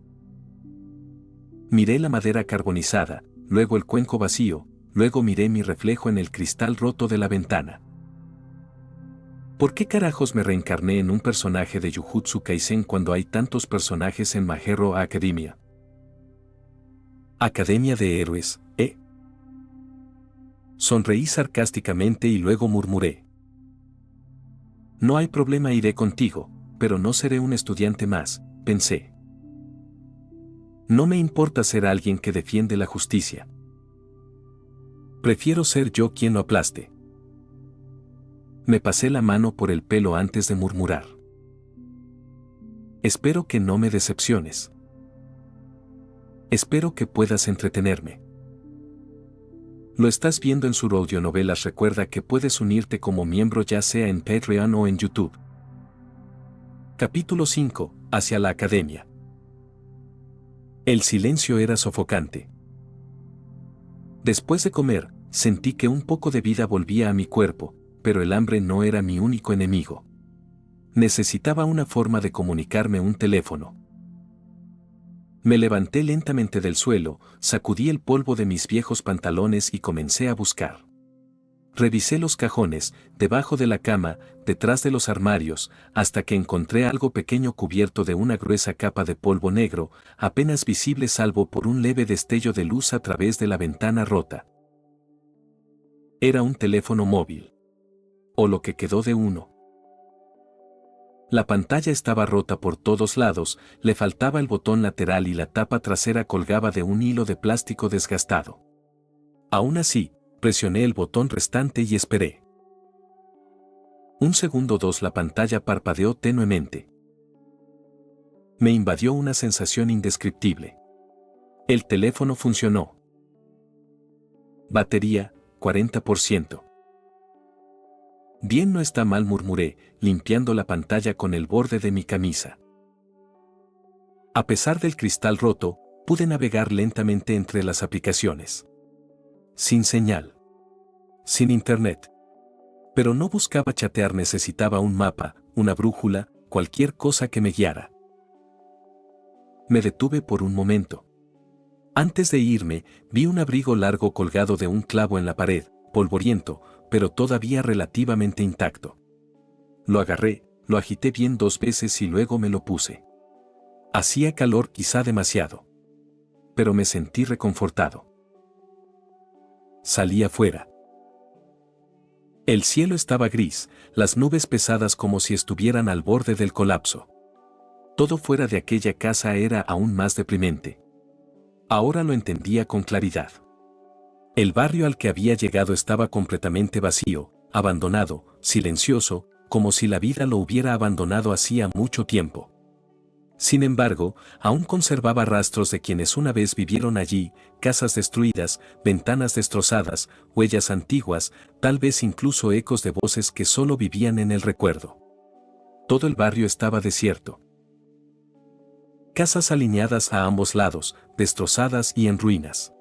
Miré la madera carbonizada, luego el cuenco vacío, luego miré mi reflejo en el cristal roto de la ventana. ¿Por qué carajos me reencarné en un personaje de Jujutsu Kaisen cuando hay tantos personajes en My Hero Academia? Academia de Héroes, ¿eh? Sonreí sarcásticamente y luego murmuré. No hay problema, iré contigo, pero no seré un estudiante más, pensé. No me importa ser alguien que defiende la justicia. Prefiero ser yo quien lo aplaste. Me pasé la mano por el pelo antes de murmurar. Espero que no me decepciones. Espero que puedas entretenerme. Lo estás viendo en Sur Audionovelas. Recuerda que puedes unirte como miembro ya sea en Patreon o en YouTube. Capítulo 5. Hacia la academia. El silencio era sofocante. Después de comer, sentí que un poco de vida volvía a mi cuerpo, pero el hambre no era mi único enemigo. Necesitaba una forma de comunicarme, un teléfono. Me levanté lentamente del suelo, sacudí el polvo de mis viejos pantalones y comencé a buscar. Revisé los cajones, debajo de la cama, detrás de los armarios, hasta que encontré algo pequeño cubierto de una gruesa capa de polvo negro, apenas visible salvo por un leve destello de luz a través de la ventana rota. Era un teléfono móvil. O lo que quedó de uno. La pantalla estaba rota por todos lados, le faltaba el botón lateral y la tapa trasera colgaba de un hilo de plástico desgastado. Aún así, presioné el botón restante y esperé. Un segundo, dos, la pantalla parpadeó tenuemente. Me invadió una sensación indescriptible. El teléfono funcionó. Batería, 40%. Bien, no está mal, murmuré, limpiando la pantalla con el borde de mi camisa. A pesar del cristal roto, pude navegar lentamente entre las aplicaciones. Sin señal. Sin internet. Pero no buscaba chatear, necesitaba un mapa, una brújula, cualquier cosa que me guiara. Me detuve por un momento. Antes de irme, vi un abrigo largo colgado de un clavo en la pared, polvoriento, pero todavía relativamente intacto. Lo agarré, lo agité bien 2 veces y luego me lo puse. Hacía calor, quizá demasiado. Pero me sentí reconfortado. Salí afuera. El cielo estaba gris, las nubes pesadas como si estuvieran al borde del colapso. Todo fuera de aquella casa era aún más deprimente. Ahora lo entendía con claridad. El barrio al que había llegado estaba completamente vacío, abandonado, silencioso, como si la vida lo hubiera abandonado hacía mucho tiempo. Sin embargo, aún conservaba rastros de quienes una vez vivieron allí, casas destruidas, ventanas destrozadas, huellas antiguas, tal vez incluso ecos de voces que solo vivían en el recuerdo. Todo el barrio estaba desierto. Casas alineadas a ambos lados, destrozadas y en ruinas.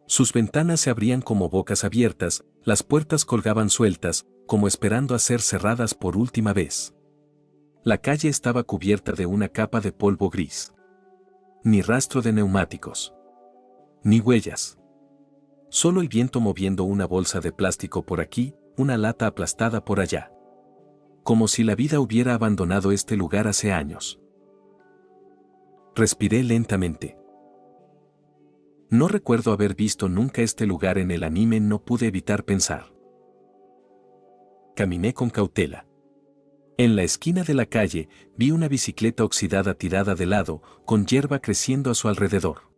Sus ventanas se abrían como bocas abiertas, las puertas colgaban sueltas, como esperando a ser cerradas por última vez. La calle estaba cubierta de una capa de polvo gris. Ni rastro de neumáticos. Ni huellas. Solo el viento moviendo una bolsa de plástico por aquí, una lata aplastada por allá. Como si la vida hubiera abandonado este lugar hace años. Respiré lentamente. No recuerdo haber visto nunca este lugar en el anime, no pude evitar pensar. Caminé con cautela. En la esquina de la calle vi una bicicleta oxidada tirada de lado, con hierba creciendo a su alrededor.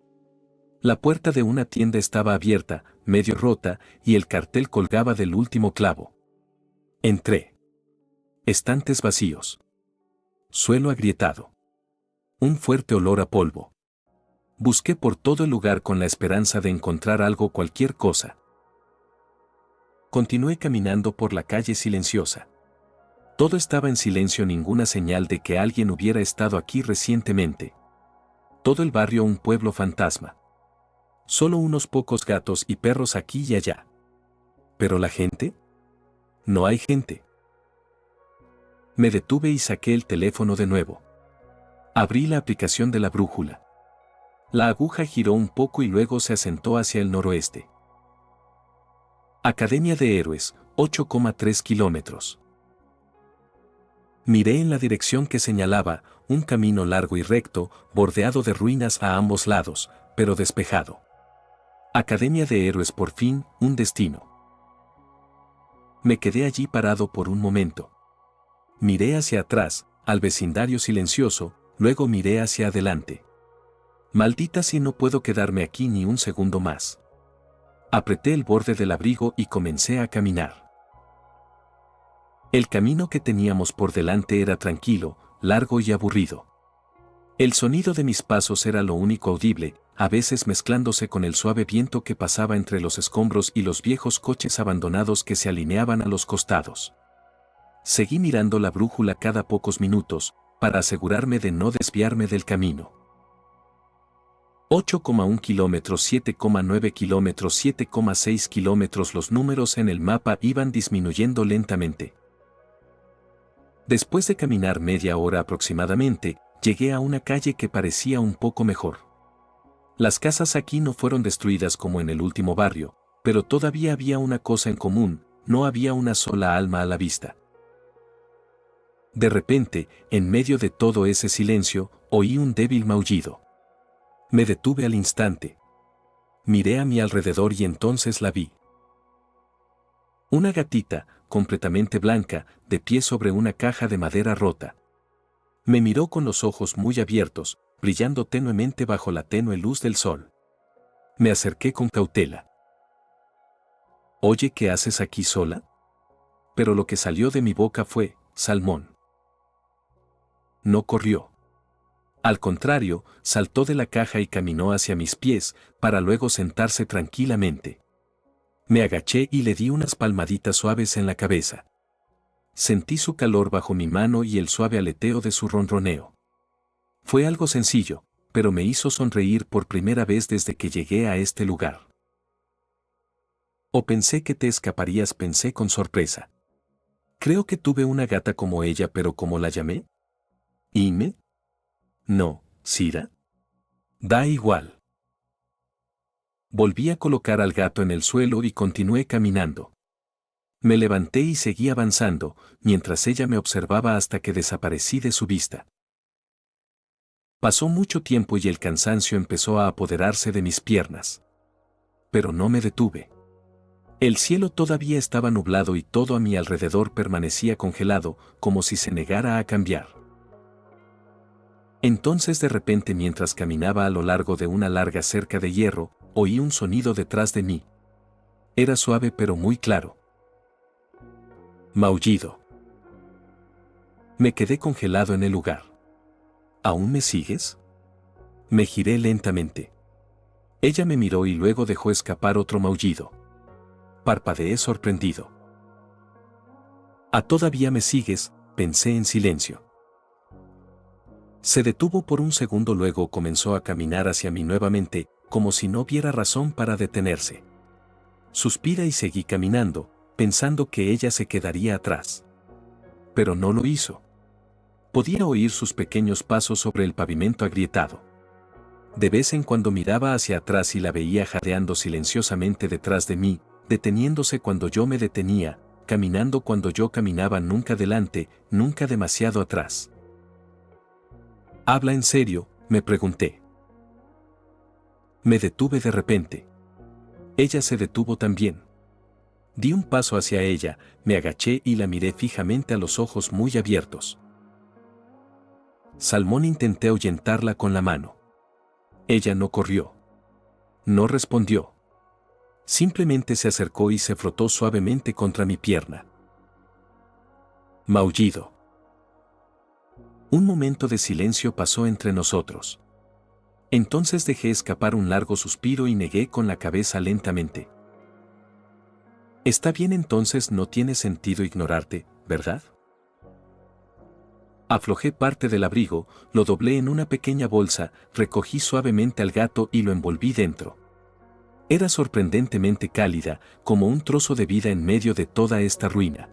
La puerta de una tienda estaba abierta, medio rota, y el cartel colgaba del último clavo. Entré. Estantes vacíos. Suelo agrietado. Un fuerte olor a polvo. Busqué por todo el lugar con la esperanza de encontrar algo, cualquier cosa. Continué caminando por la calle silenciosa. Todo estaba en silencio, ninguna señal de que alguien hubiera estado aquí recientemente. Todo el barrio un pueblo fantasma. Solo unos pocos gatos y perros aquí y allá. ¿Pero la gente? No hay gente. Me detuve y saqué el teléfono de nuevo. Abrí la aplicación de la brújula. La aguja giró un poco y luego se asentó hacia el noroeste. Academia de Héroes, 8,3 kilómetros. Miré en la dirección que señalaba, un camino largo y recto, bordeado de ruinas a ambos lados, pero despejado. Academia de Héroes, por fin, un destino. Me quedé allí parado por un momento. Miré hacia atrás, al vecindario silencioso, luego miré hacia adelante. Maldita si no puedo quedarme aquí ni un segundo más. Apreté el borde del abrigo y comencé a caminar. El camino que teníamos por delante era tranquilo, largo y aburrido. El sonido de mis pasos era lo único audible, a veces mezclándose con el suave viento que pasaba entre los escombros y los viejos coches abandonados que se alineaban a los costados. Seguí mirando la brújula cada pocos minutos, para asegurarme de no desviarme del camino. 8,1 kilómetros, 7,9 kilómetros, 7,6 kilómetros. Los números en el mapa iban disminuyendo lentamente. Después de caminar media hora aproximadamente, llegué a una calle que parecía un poco mejor. Las casas aquí no fueron destruidas como en el último barrio, pero todavía había una cosa en común, no había una sola alma a la vista. De repente, en medio de todo ese silencio, oí un débil maullido. Me detuve al instante. Miré a mi alrededor y entonces la vi. Una gatita, completamente blanca, de pie sobre una caja de madera rota. Me miró con los ojos muy abiertos, brillando tenuemente bajo la tenue luz del sol. Me acerqué con cautela. «Oye, ¿qué haces aquí sola?» Pero lo que salió de mi boca fue, «Salmón». No corrió. Al contrario, saltó de la caja y caminó hacia mis pies, para luego sentarse tranquilamente. Me agaché y le di unas palmaditas suaves en la cabeza. Sentí su calor bajo mi mano y el suave aleteo de su ronroneo. Fue algo sencillo, pero me hizo sonreír por primera vez desde que llegué a este lugar. «¿O pensé que te escaparías?», pensé con sorpresa. «Creo que tuve una gata como ella, pero ¿cómo la llamé? ¿Ime? No, ¿Sira? Da igual». Volví a colocar al gato en el suelo y continué caminando. Me levanté y seguí avanzando, mientras ella me observaba hasta que desaparecí de su vista. Pasó mucho tiempo y el cansancio empezó a apoderarse de mis piernas. Pero no me detuve. El cielo todavía estaba nublado y todo a mi alrededor permanecía congelado, como si se negara a cambiar. Entonces de repente, mientras caminaba a lo largo de una larga cerca de hierro, oí un sonido detrás de mí. Era suave pero muy claro. Maullido. Me quedé congelado en el lugar. ¿Aún me sigues? Me giré lentamente. Ella me miró y luego dejó escapar otro maullido. Parpadeé sorprendido. «¿Ah, todavía me sigues?», pensé en silencio. Se detuvo por un segundo, luego comenzó a caminar hacia mí nuevamente, como si no viera razón para detenerse. Suspiré y seguí caminando, pensando que ella se quedaría atrás. Pero no lo hizo. Podía oír sus pequeños pasos sobre el pavimento agrietado. De vez en cuando miraba hacia atrás y la veía jadeando silenciosamente detrás de mí, deteniéndose cuando yo me detenía, caminando cuando yo caminaba, nunca delante, nunca demasiado atrás. «¿Habla en serio?», me pregunté. Me detuve de repente. Ella se detuvo también. Di un paso hacia ella, me agaché y la miré fijamente a los ojos muy abiertos. Salmón, intenté ahuyentarla con la mano. Ella no corrió. No respondió. Simplemente se acercó y se frotó suavemente contra mi pierna. Maullido. Un momento de silencio pasó entre nosotros. Entonces dejé escapar un largo suspiro y negué con la cabeza lentamente. Está bien, entonces no tiene sentido ignorarte, ¿verdad? Aflojé parte del abrigo, lo doblé en una pequeña bolsa, recogí suavemente al gato y lo envolví dentro. Era sorprendentemente cálida, como un trozo de vida en medio de toda esta ruina.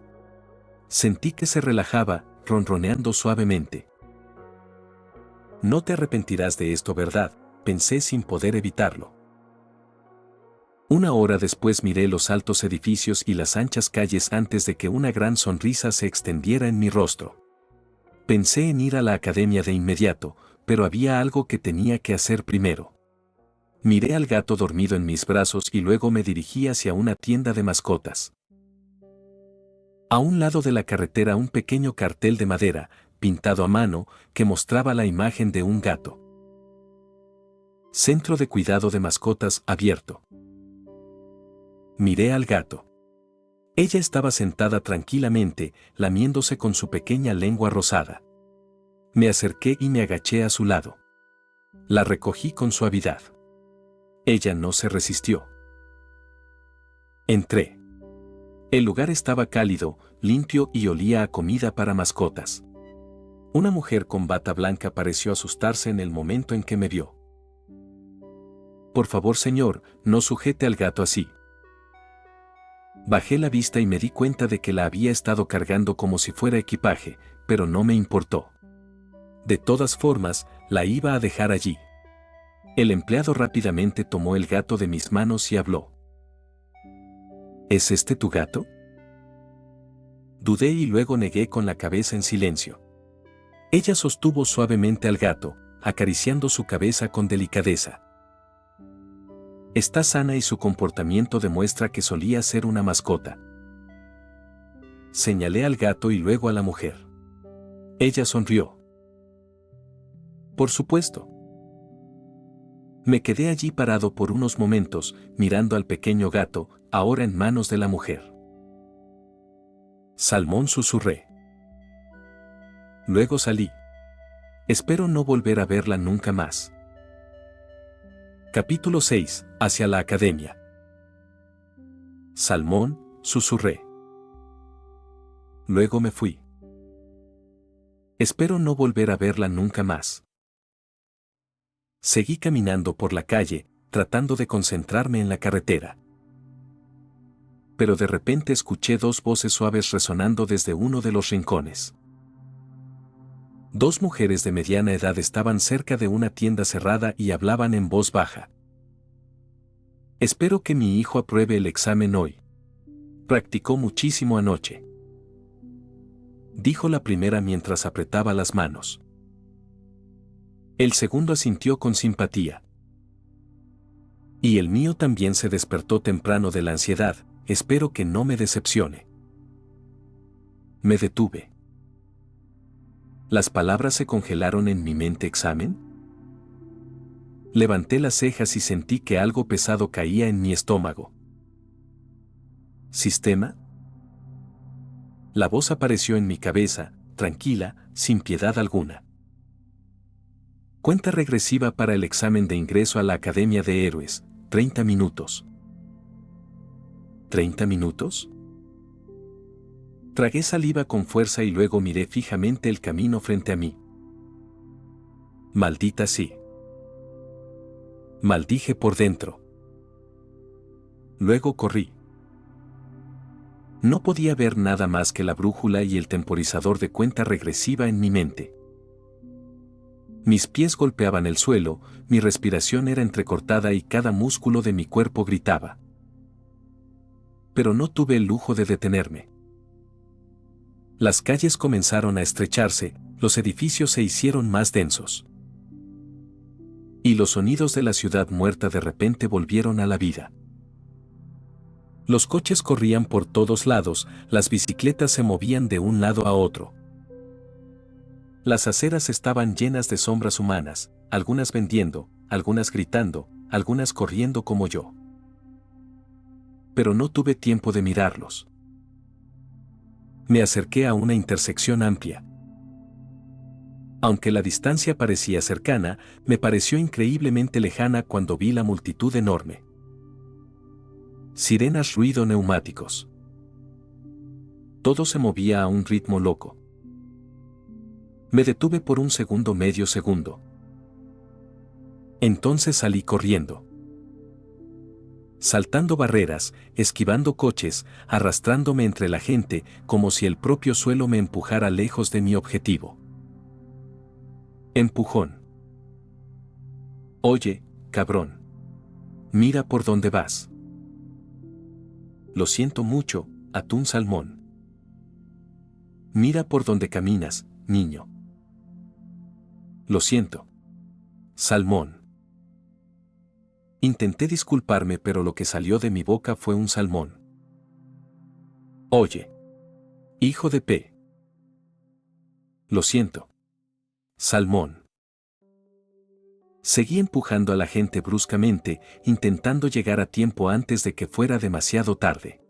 Sentí que se relajaba, ronroneando suavemente. No te arrepentirás de esto, ¿verdad?, pensé sin poder evitarlo. Una hora después miré los altos edificios y las anchas calles antes de que una gran sonrisa se extendiera en mi rostro. Pensé en ir a la academia de inmediato, pero había algo que tenía que hacer primero. Miré al gato dormido en mis brazos y luego me dirigí hacia una tienda de mascotas. A un lado de la carretera un pequeño cartel de madera, pintado a mano, que mostraba la imagen de un gato. Centro de cuidado de mascotas abierto. Miré al gato. Ella estaba sentada tranquilamente, lamiéndose con su pequeña lengua rosada. Me acerqué y me agaché a su lado. La recogí con suavidad. Ella no se resistió. Entré. El lugar estaba cálido, limpio y olía a comida para mascotas. Una mujer con bata blanca pareció asustarse en el momento en que me vio. Por favor, señor, no sujete al gato así. Bajé la vista y me di cuenta de que la había estado cargando como si fuera equipaje, pero no me importó. De todas formas, la iba a dejar allí. El empleado rápidamente tomó el gato de mis manos y habló. ¿Es este tu gato? Dudé y luego negué con la cabeza en silencio. Ella sostuvo suavemente al gato, acariciando su cabeza con delicadeza. Está sana y su comportamiento demuestra que solía ser una mascota. Señalé al gato y luego a la mujer. Ella sonrió. Por supuesto. Me quedé allí parado por unos momentos, mirando al pequeño gato, ahora en manos de la mujer. Salmón, susurré. Luego salí. Espero no volver a verla nunca más. Capítulo 6. Hacia la academia. Salmón, susurré. Luego me fui. Espero no volver a verla nunca más. Seguí caminando por la calle, tratando de concentrarme en la carretera. Pero de repente escuché dos voces suaves resonando desde uno de los rincones. Dos mujeres de mediana edad estaban cerca de una tienda cerrada y hablaban en voz baja. Espero que mi hijo apruebe el examen hoy. Practicó muchísimo anoche, dijo la primera mientras apretaba las manos. El segundo asintió con simpatía. Y el mío también se despertó temprano de la ansiedad, espero que no me decepcione. Me detuve. ¿Las palabras se congelaron en mi mente? ¿Examen? Levanté las cejas y sentí que algo pesado caía en mi estómago. ¿Sistema? La voz apareció en mi cabeza, tranquila, sin piedad alguna. Cuenta regresiva para el examen de ingreso a la Academia de Héroes, 30 minutos. ¿30 minutos? Tragué saliva con fuerza y luego miré fijamente el camino frente a mí. Maldita sí. Maldije por dentro. Luego corrí. No podía ver nada más que la brújula y el temporizador de cuenta regresiva en mi mente. Mis pies golpeaban el suelo, mi respiración era entrecortada y cada músculo de mi cuerpo gritaba. Pero no tuve el lujo de detenerme. Las calles comenzaron a estrecharse, los edificios se hicieron más densos. Y los sonidos de la ciudad muerta de repente volvieron a la vida. Los coches corrían por todos lados, las bicicletas se movían de un lado a otro. Las aceras estaban llenas de sombras humanas, algunas vendiendo, algunas gritando, algunas corriendo como yo. Pero no tuve tiempo de mirarlos. Me acerqué a una intersección amplia. Aunque la distancia parecía cercana, me pareció increíblemente lejana cuando vi la multitud enorme. Sirenas, ruido, neumáticos. Todo se movía a un ritmo loco. Me detuve por un segundo, medio segundo. Entonces salí corriendo. Saltando barreras, esquivando coches, arrastrándome entre la gente, como si el propio suelo me empujara lejos de mi objetivo. Empujón. Oye, cabrón. Mira por dónde vas. Lo siento mucho, atún salmón. Mira por dónde caminas, niño. Lo siento. Salmón. Intenté disculparme, pero lo que salió de mi boca fue un salmón. Oye. Hijo de P. Lo siento. Salmón. Seguí empujando a la gente bruscamente, intentando llegar a tiempo antes de que fuera demasiado tarde.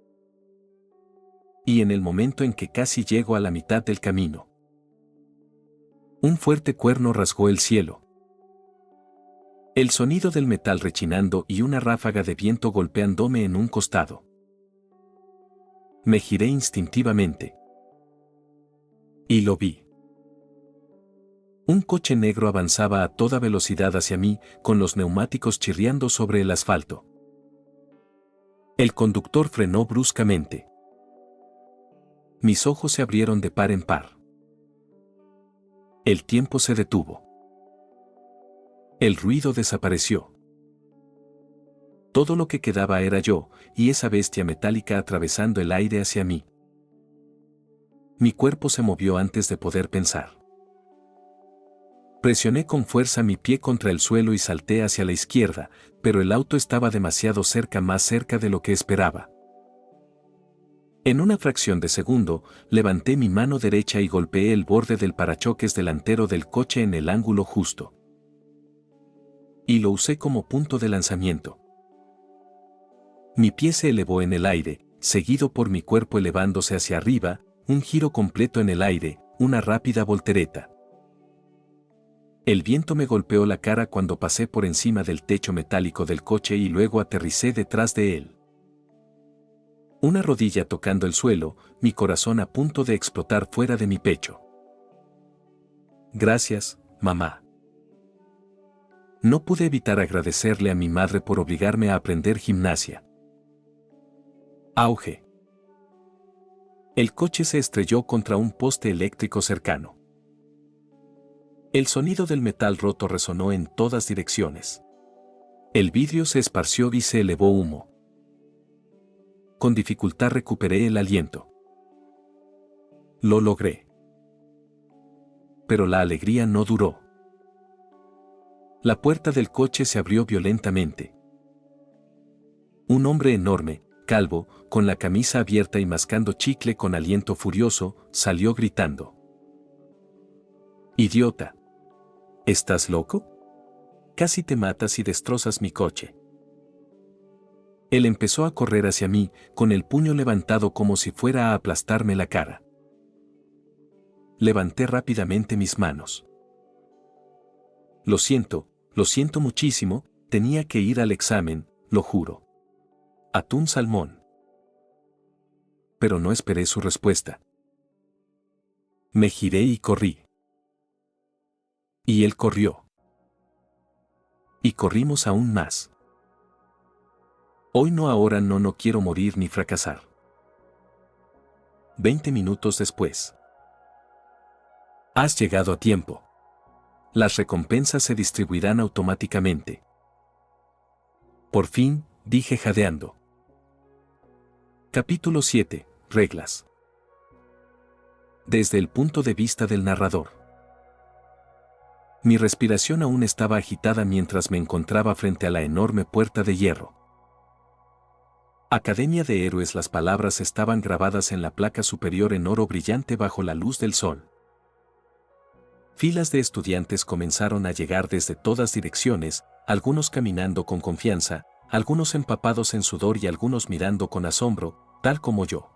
Y en el momento en que casi llego a la mitad del camino, un fuerte cuerno rasgó el cielo. El sonido del metal rechinando y una ráfaga de viento golpeándome en un costado. Me giré instintivamente. Y lo vi. Un coche negro avanzaba a toda velocidad hacia mí, con los neumáticos chirriando sobre el asfalto. El conductor frenó bruscamente. Mis ojos se abrieron de par en par. El tiempo se detuvo. El ruido desapareció. Todo lo que quedaba era yo, y esa bestia metálica atravesando el aire hacia mí. Mi cuerpo se movió antes de poder pensar. Presioné con fuerza mi pie contra el suelo y salté hacia la izquierda, pero el auto estaba demasiado cerca, más cerca de lo que esperaba. En una fracción de segundo, levanté mi mano derecha y golpeé el borde del parachoques delantero del coche en el ángulo justo. Y lo usé como punto de lanzamiento. Mi pie se elevó en el aire, seguido por mi cuerpo elevándose hacia arriba, un giro completo en el aire, una rápida voltereta. El viento me golpeó la cara cuando pasé por encima del techo metálico del coche y luego aterricé detrás de él. Una rodilla tocando el suelo, mi corazón a punto de explotar fuera de mi pecho. Gracias, mamá. No pude evitar agradecerle a mi madre por obligarme a aprender gimnasia. Auge. El coche se estrelló contra un poste eléctrico cercano. El sonido del metal roto resonó en todas direcciones. El vidrio se esparció y se elevó humo. Con dificultad recuperé el aliento. Lo logré. Pero la alegría no duró. La puerta del coche se abrió violentamente. Un hombre enorme, calvo, con la camisa abierta y mascando chicle con aliento furioso, salió gritando. ¡Idiota! ¿Estás loco? Casi te matas y destrozas mi coche. Él empezó a correr hacia mí, con el puño levantado como si fuera a aplastarme la cara. Levanté rápidamente mis manos. Lo siento muchísimo, tenía que ir al examen, lo juro. Atún salmón. Pero no esperé su respuesta. Me giré y corrí. Y él corrió. Y corrimos aún más. Hoy no, ahora no quiero morir ni fracasar. 20 minutos después. Has llegado a tiempo. Las recompensas se distribuirán automáticamente. Por fin, dije jadeando. Capítulo 7. Reglas. Desde el punto de vista del narrador. Mi respiración aún estaba agitada mientras me encontraba frente a la enorme puerta de hierro. Academia de Héroes. Las palabras estaban grabadas en la placa superior en oro brillante bajo la luz del sol. Filas de estudiantes comenzaron a llegar desde todas direcciones, algunos caminando con confianza, algunos empapados en sudor y algunos mirando con asombro, tal como yo.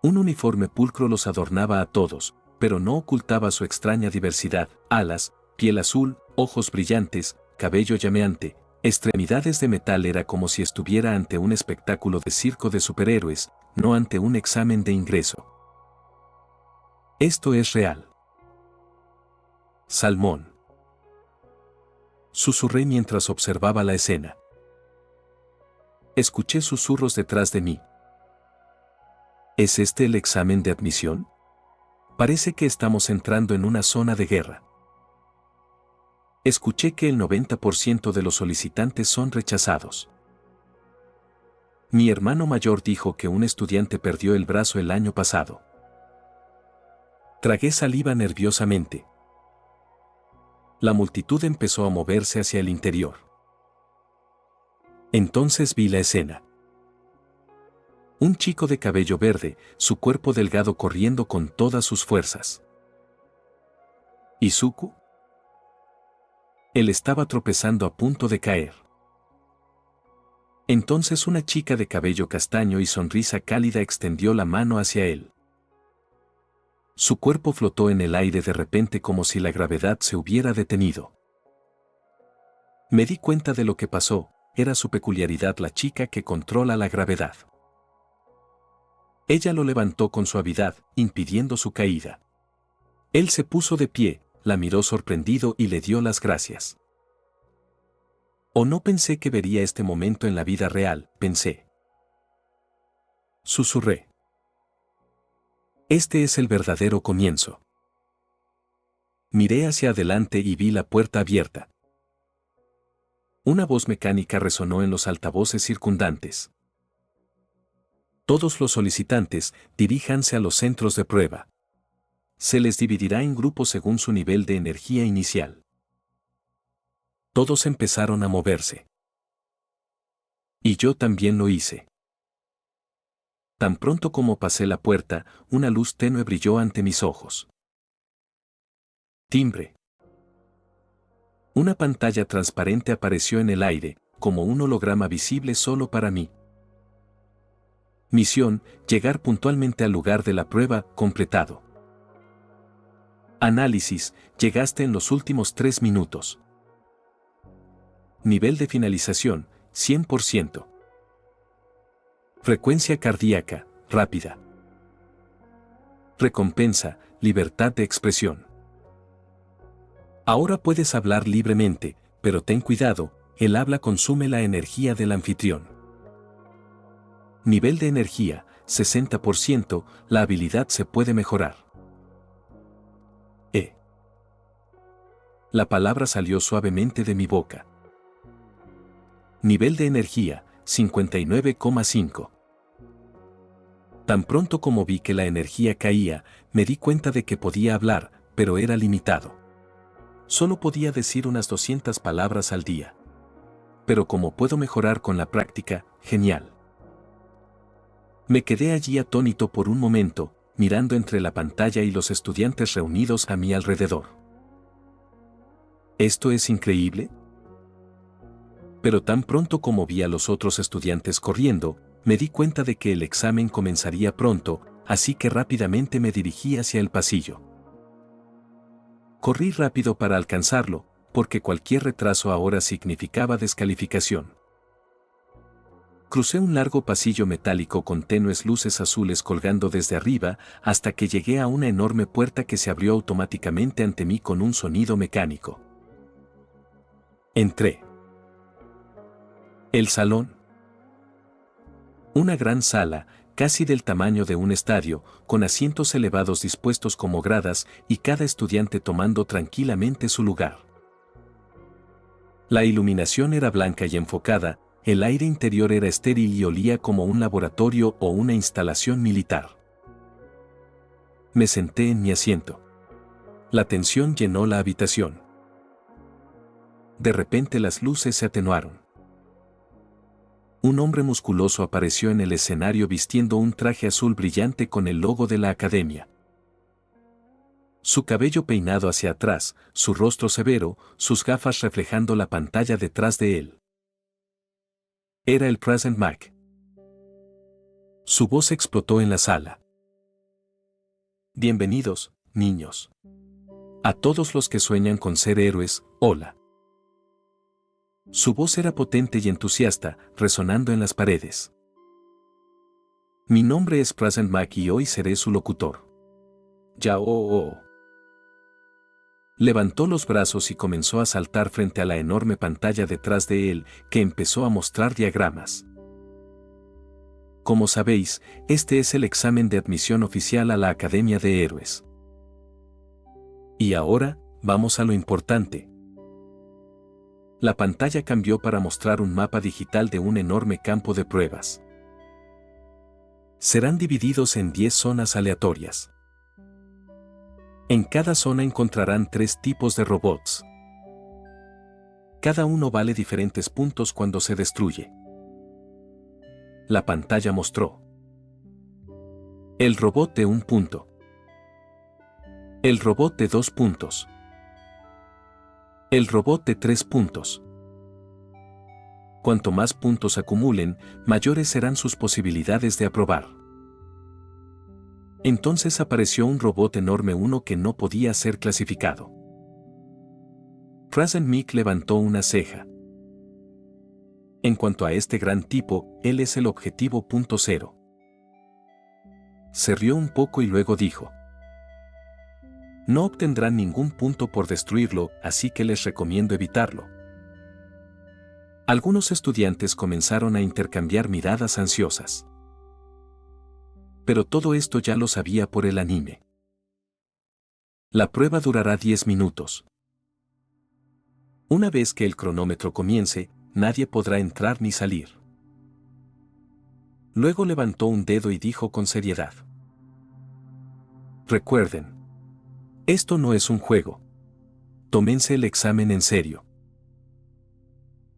Un uniforme pulcro los adornaba a todos, pero no ocultaba su extraña diversidad: alas, piel azul, ojos brillantes, cabello llameante, extremidades de metal. Era como si estuviera ante un espectáculo de circo de superhéroes, no ante un examen de ingreso. Esto es real. Salmón. Susurré mientras observaba la escena. Escuché susurros detrás de mí. ¿Es este el examen de admisión? Parece que estamos entrando en una zona de guerra. Escuché que el 90% de los solicitantes son rechazados. Mi hermano mayor dijo que un estudiante perdió el brazo el año pasado. Tragué saliva nerviosamente. La multitud empezó a moverse hacia el interior. Entonces vi la escena. Un chico de cabello verde, su cuerpo delgado corriendo con todas sus fuerzas. ¿Izuku? Él estaba tropezando a punto de caer. Entonces una chica de cabello castaño y sonrisa cálida extendió la mano hacia él. Su cuerpo flotó en el aire de repente como si la gravedad se hubiera detenido. Me di cuenta de lo que pasó: era su peculiaridad, la chica que controla la gravedad. Ella lo levantó con suavidad, impidiendo su caída. Él se puso de pie, la miró sorprendido y le dio las gracias. «Oh, no pensé que vería este momento en la vida real», pensé. Susurré. Este es el verdadero comienzo. Miré hacia adelante y vi la puerta abierta. Una voz mecánica resonó en los altavoces circundantes. Todos los solicitantes, diríjanse a los centros de prueba. Se les dividirá en grupos según su nivel de energía inicial. Todos empezaron a moverse. Y yo también lo hice. Tan pronto como pasé la puerta, una luz tenue brilló ante mis ojos. Timbre. Una pantalla transparente apareció en el aire, como un holograma visible solo para mí. Misión: llegar puntualmente al lugar de la prueba, completado. Análisis: llegaste en los últimos 3 minutos. Nivel de finalización: 100%. Frecuencia cardíaca: rápida. Recompensa: libertad de expresión. Ahora puedes hablar libremente, pero ten cuidado, el habla consume la energía del anfitrión. Nivel de energía: 60%, la habilidad se puede mejorar. La palabra salió suavemente de mi boca. Nivel de energía: 59,5. Tan pronto como vi que la energía caía, me di cuenta de que podía hablar, pero era limitado. Solo podía decir unas 200 palabras al día. Pero como puedo mejorar con la práctica, genial. Me quedé allí atónito por un momento, mirando entre la pantalla y los estudiantes reunidos a mi alrededor. ¿Esto es increíble? Pero tan pronto como vi a los otros estudiantes corriendo, me di cuenta de que el examen comenzaría pronto, así que rápidamente me dirigí hacia el pasillo. Corrí rápido para alcanzarlo, porque cualquier retraso ahora significaba descalificación. Crucé un largo pasillo metálico con tenues luces azules colgando desde arriba, hasta que llegué a una enorme puerta que se abrió automáticamente ante mí con un sonido mecánico. Entré. El salón. Una gran sala, casi del tamaño de un estadio, con asientos elevados dispuestos como gradas y cada estudiante tomando tranquilamente su lugar. La iluminación era blanca y enfocada, el aire interior era estéril y olía como un laboratorio o una instalación militar. Me senté en mi asiento. La tensión llenó la habitación. De repente las luces se atenuaron. un hombre musculoso apareció en el escenario vistiendo un traje azul brillante con el logo de la academia. Su cabello peinado hacia atrás, su rostro severo, sus gafas reflejando la pantalla detrás de él. Era el President Mac. Su voz explotó en la sala. Bienvenidos, niños. A todos los que sueñan con ser héroes, hola. Su voz era potente y entusiasta, resonando en las paredes. Mi nombre es President Mac y hoy seré su locutor. Ya. Levantó los brazos y comenzó a saltar frente a la enorme pantalla detrás de él, que empezó a mostrar diagramas. Como sabéis, este es el examen de admisión oficial a la Academia de Héroes. Y ahora, vamos a lo importante. La pantalla cambió para mostrar un mapa digital de un enorme campo de pruebas. Serán divididos en 10 zonas aleatorias. En cada zona encontrarán 3 tipos de robots. Cada uno vale diferentes puntos cuando se destruye. La pantalla mostró el robot de 1 punto. El robot de 2 puntos. El robot de 3 puntos. Cuanto más puntos acumulen, mayores serán sus posibilidades de aprobar. Entonces apareció un robot enorme, uno que no podía ser clasificado. President Mick levantó una ceja. En cuanto a este gran tipo, él es el objetivo .0. Se rió un poco y luego dijo: no obtendrán ningún punto por destruirlo, así que les recomiendo evitarlo. Algunos estudiantes comenzaron a intercambiar miradas ansiosas. Pero todo esto ya lo sabía por el anime. La prueba durará 10 minutos. Una vez que el cronómetro comience, nadie podrá entrar ni salir. Luego levantó un dedo y dijo con seriedad: recuerden, esto no es un juego. Tómense el examen en serio.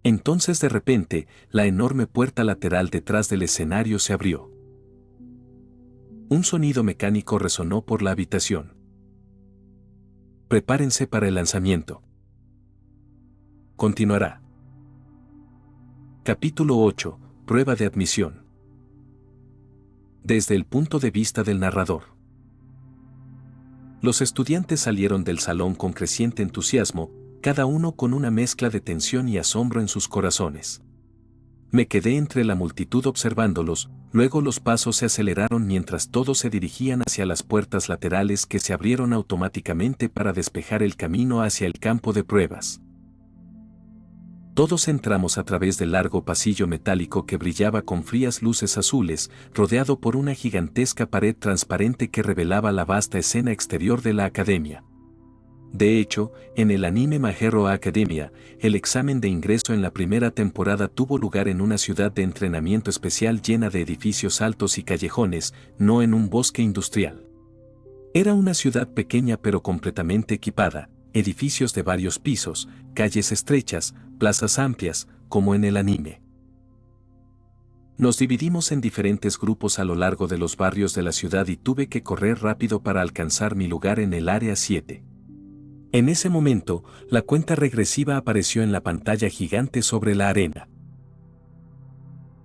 Entonces de repente, la enorme puerta lateral detrás del escenario se abrió. Un sonido mecánico resonó por la habitación. Prepárense para el lanzamiento. Continuará. Capítulo 8. Prueba de admisión. Desde el punto de vista del narrador. Los estudiantes salieron del salón con creciente entusiasmo, cada uno con una mezcla de tensión y asombro en sus corazones. Me quedé entre la multitud observándolos, luego los pasos se aceleraron mientras todos se dirigían hacia las puertas laterales que se abrieron automáticamente para despejar el camino hacia el campo de pruebas. Todos entramos a través del largo pasillo metálico que brillaba con frías luces azules, rodeado por una gigantesca pared transparente que revelaba la vasta escena exterior de la academia. De hecho, en el anime My Hero Academia, el examen de ingreso en la primera temporada tuvo lugar en una ciudad de entrenamiento especial llena de edificios altos y callejones, no en un bosque industrial. Era una ciudad pequeña pero completamente equipada, edificios de varios pisos, calles estrechas, plazas amplias, como en el anime. Nos dividimos en diferentes grupos a lo largo de los barrios de la ciudad y tuve que correr rápido para alcanzar mi lugar en el área 7. En ese momento, la cuenta regresiva apareció en la pantalla gigante sobre la arena.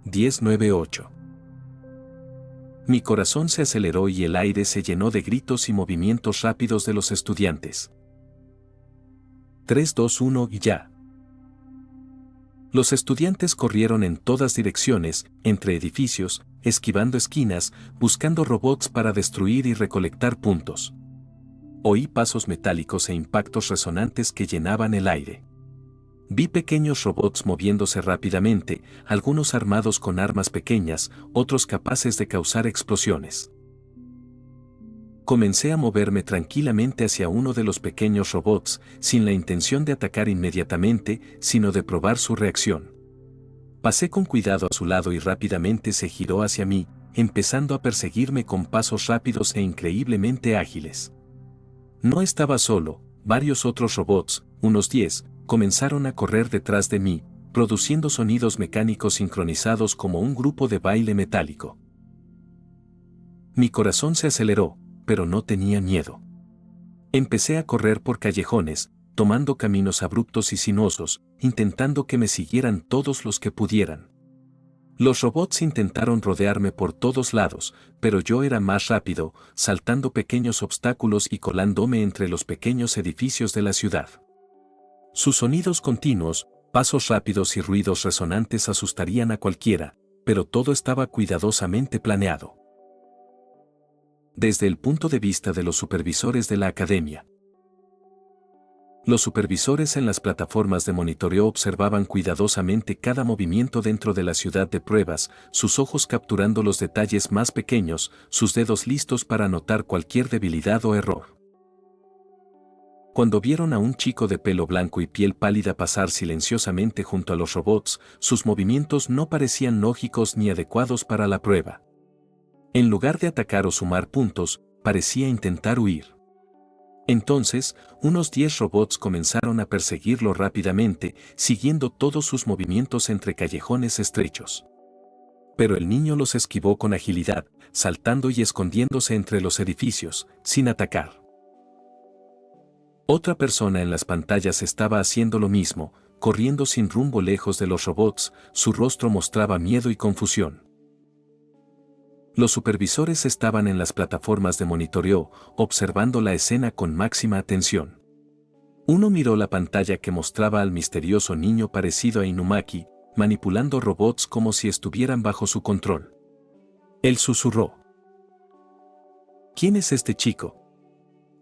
10, 9, 8. Mi corazón se aceleró y el aire se llenó de gritos y movimientos rápidos de los estudiantes. 3, 2, 1 y ya. Los estudiantes corrieron en todas direcciones, entre edificios, esquivando esquinas, buscando robots para destruir y recolectar puntos. Oí pasos metálicos e impactos resonantes que llenaban el aire. Vi pequeños robots moviéndose rápidamente, algunos armados con armas pequeñas, otros capaces de causar explosiones. Comencé a moverme tranquilamente hacia uno de los pequeños robots, sin la intención de atacar inmediatamente, sino de probar su reacción. Pasé con cuidado a su lado y rápidamente se giró hacia mí, empezando a perseguirme con pasos rápidos e increíblemente ágiles. No estaba solo, varios otros robots, unos 10, comenzaron a correr detrás de mí, produciendo sonidos mecánicos sincronizados como un grupo de baile metálico. Mi corazón se aceleró, pero no tenía miedo. Empecé a correr por callejones, tomando caminos abruptos y sinuosos, intentando que me siguieran todos los que pudieran. Los robots intentaron rodearme por todos lados, pero yo era más rápido, saltando pequeños obstáculos y colándome entre los pequeños edificios de la ciudad. Sus sonidos continuos, pasos rápidos y ruidos resonantes asustarían a cualquiera, pero todo estaba cuidadosamente planeado. Desde el punto de vista de los supervisores de la academia. Los supervisores en las plataformas de monitoreo observaban cuidadosamente cada movimiento dentro de la ciudad de pruebas, sus ojos capturando los detalles más pequeños, sus dedos listos para notar cualquier debilidad o error. Cuando vieron a un chico de pelo blanco y piel pálida pasar silenciosamente junto a los robots, sus movimientos no parecían lógicos ni adecuados para la prueba. En lugar de atacar o sumar puntos, parecía intentar huir. Entonces, unos 10 robots comenzaron a perseguirlo rápidamente, siguiendo todos sus movimientos entre callejones estrechos. Pero el niño los esquivó con agilidad, saltando y escondiéndose entre los edificios, sin atacar. Otra persona en las pantallas estaba haciendo lo mismo, corriendo sin rumbo lejos de los robots, su rostro mostraba miedo y confusión. Los supervisores estaban en las plataformas de monitoreo, observando la escena con máxima atención. Uno miró la pantalla que mostraba al misterioso niño parecido a Inumaki, manipulando robots como si estuvieran bajo su control. Él susurró: ¿Quién es este chico?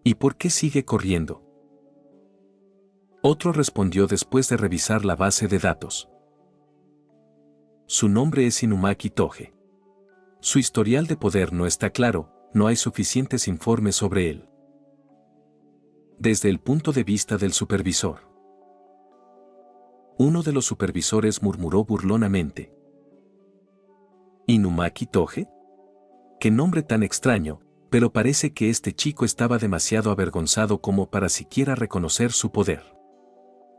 ¿Y por qué sigue corriendo? Otro respondió después de revisar la base de datos. Su nombre es Inumaki Toge. Su historial de poder no está claro, no hay suficientes informes sobre él. Desde el punto de vista del supervisor. Uno de los supervisores murmuró burlonamente: ¿Inumaki Toge? ¡Qué nombre tan extraño! Pero parece que este chico estaba demasiado avergonzado como para siquiera reconocer su poder.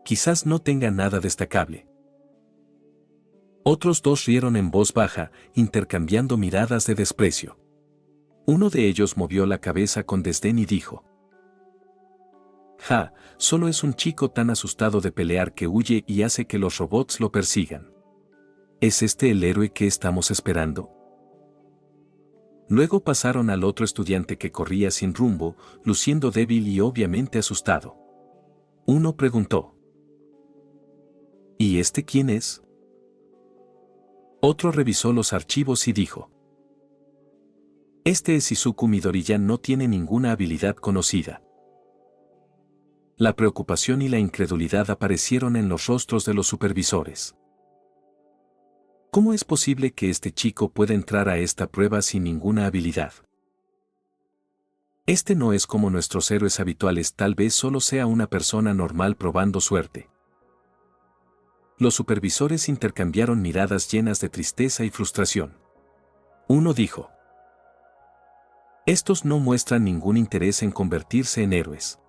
Quizás no tenga nada destacable. Otros dos rieron en voz baja, intercambiando miradas de desprecio. Uno de ellos movió la cabeza con desdén y dijo: «Ja, solo es un chico tan asustado de pelear que huye y hace que los robots lo persigan. ¿Es este el héroe que estamos esperando?». Luego pasaron al otro estudiante que corría sin rumbo, luciendo débil y obviamente asustado. Uno preguntó: ¿Y este quién es? Otro revisó los archivos y dijo: Este es Izuku Midoriya, no tiene ninguna habilidad conocida. La preocupación y la incredulidad aparecieron en los rostros de los supervisores. ¿Cómo es posible que este chico pueda entrar a esta prueba sin ninguna habilidad? Este no es como nuestros héroes habituales, tal vez solo sea una persona normal probando suerte. Los supervisores intercambiaron miradas llenas de tristeza y frustración. Uno dijo: Estos no muestran ningún interés en convertirse en héroes.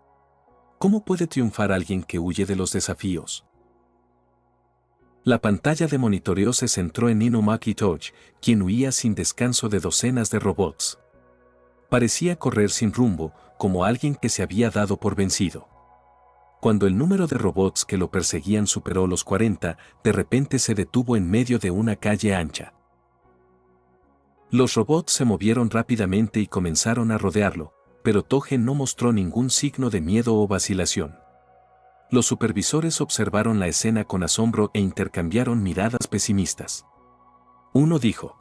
¿Cómo puede triunfar alguien que huye de los desafíos? La pantalla de monitoreo se centró en Inumaki Toge, quien huía sin descanso de docenas de robots. Parecía correr sin rumbo, como alguien que se había dado por vencido. Cuando el número de robots que lo perseguían superó los 40, de repente se detuvo en medio de una calle ancha. Los robots se movieron rápidamente y comenzaron a rodearlo, pero Toge no mostró ningún signo de miedo o vacilación. Los supervisores observaron la escena con asombro e intercambiaron miradas pesimistas. Uno dijo: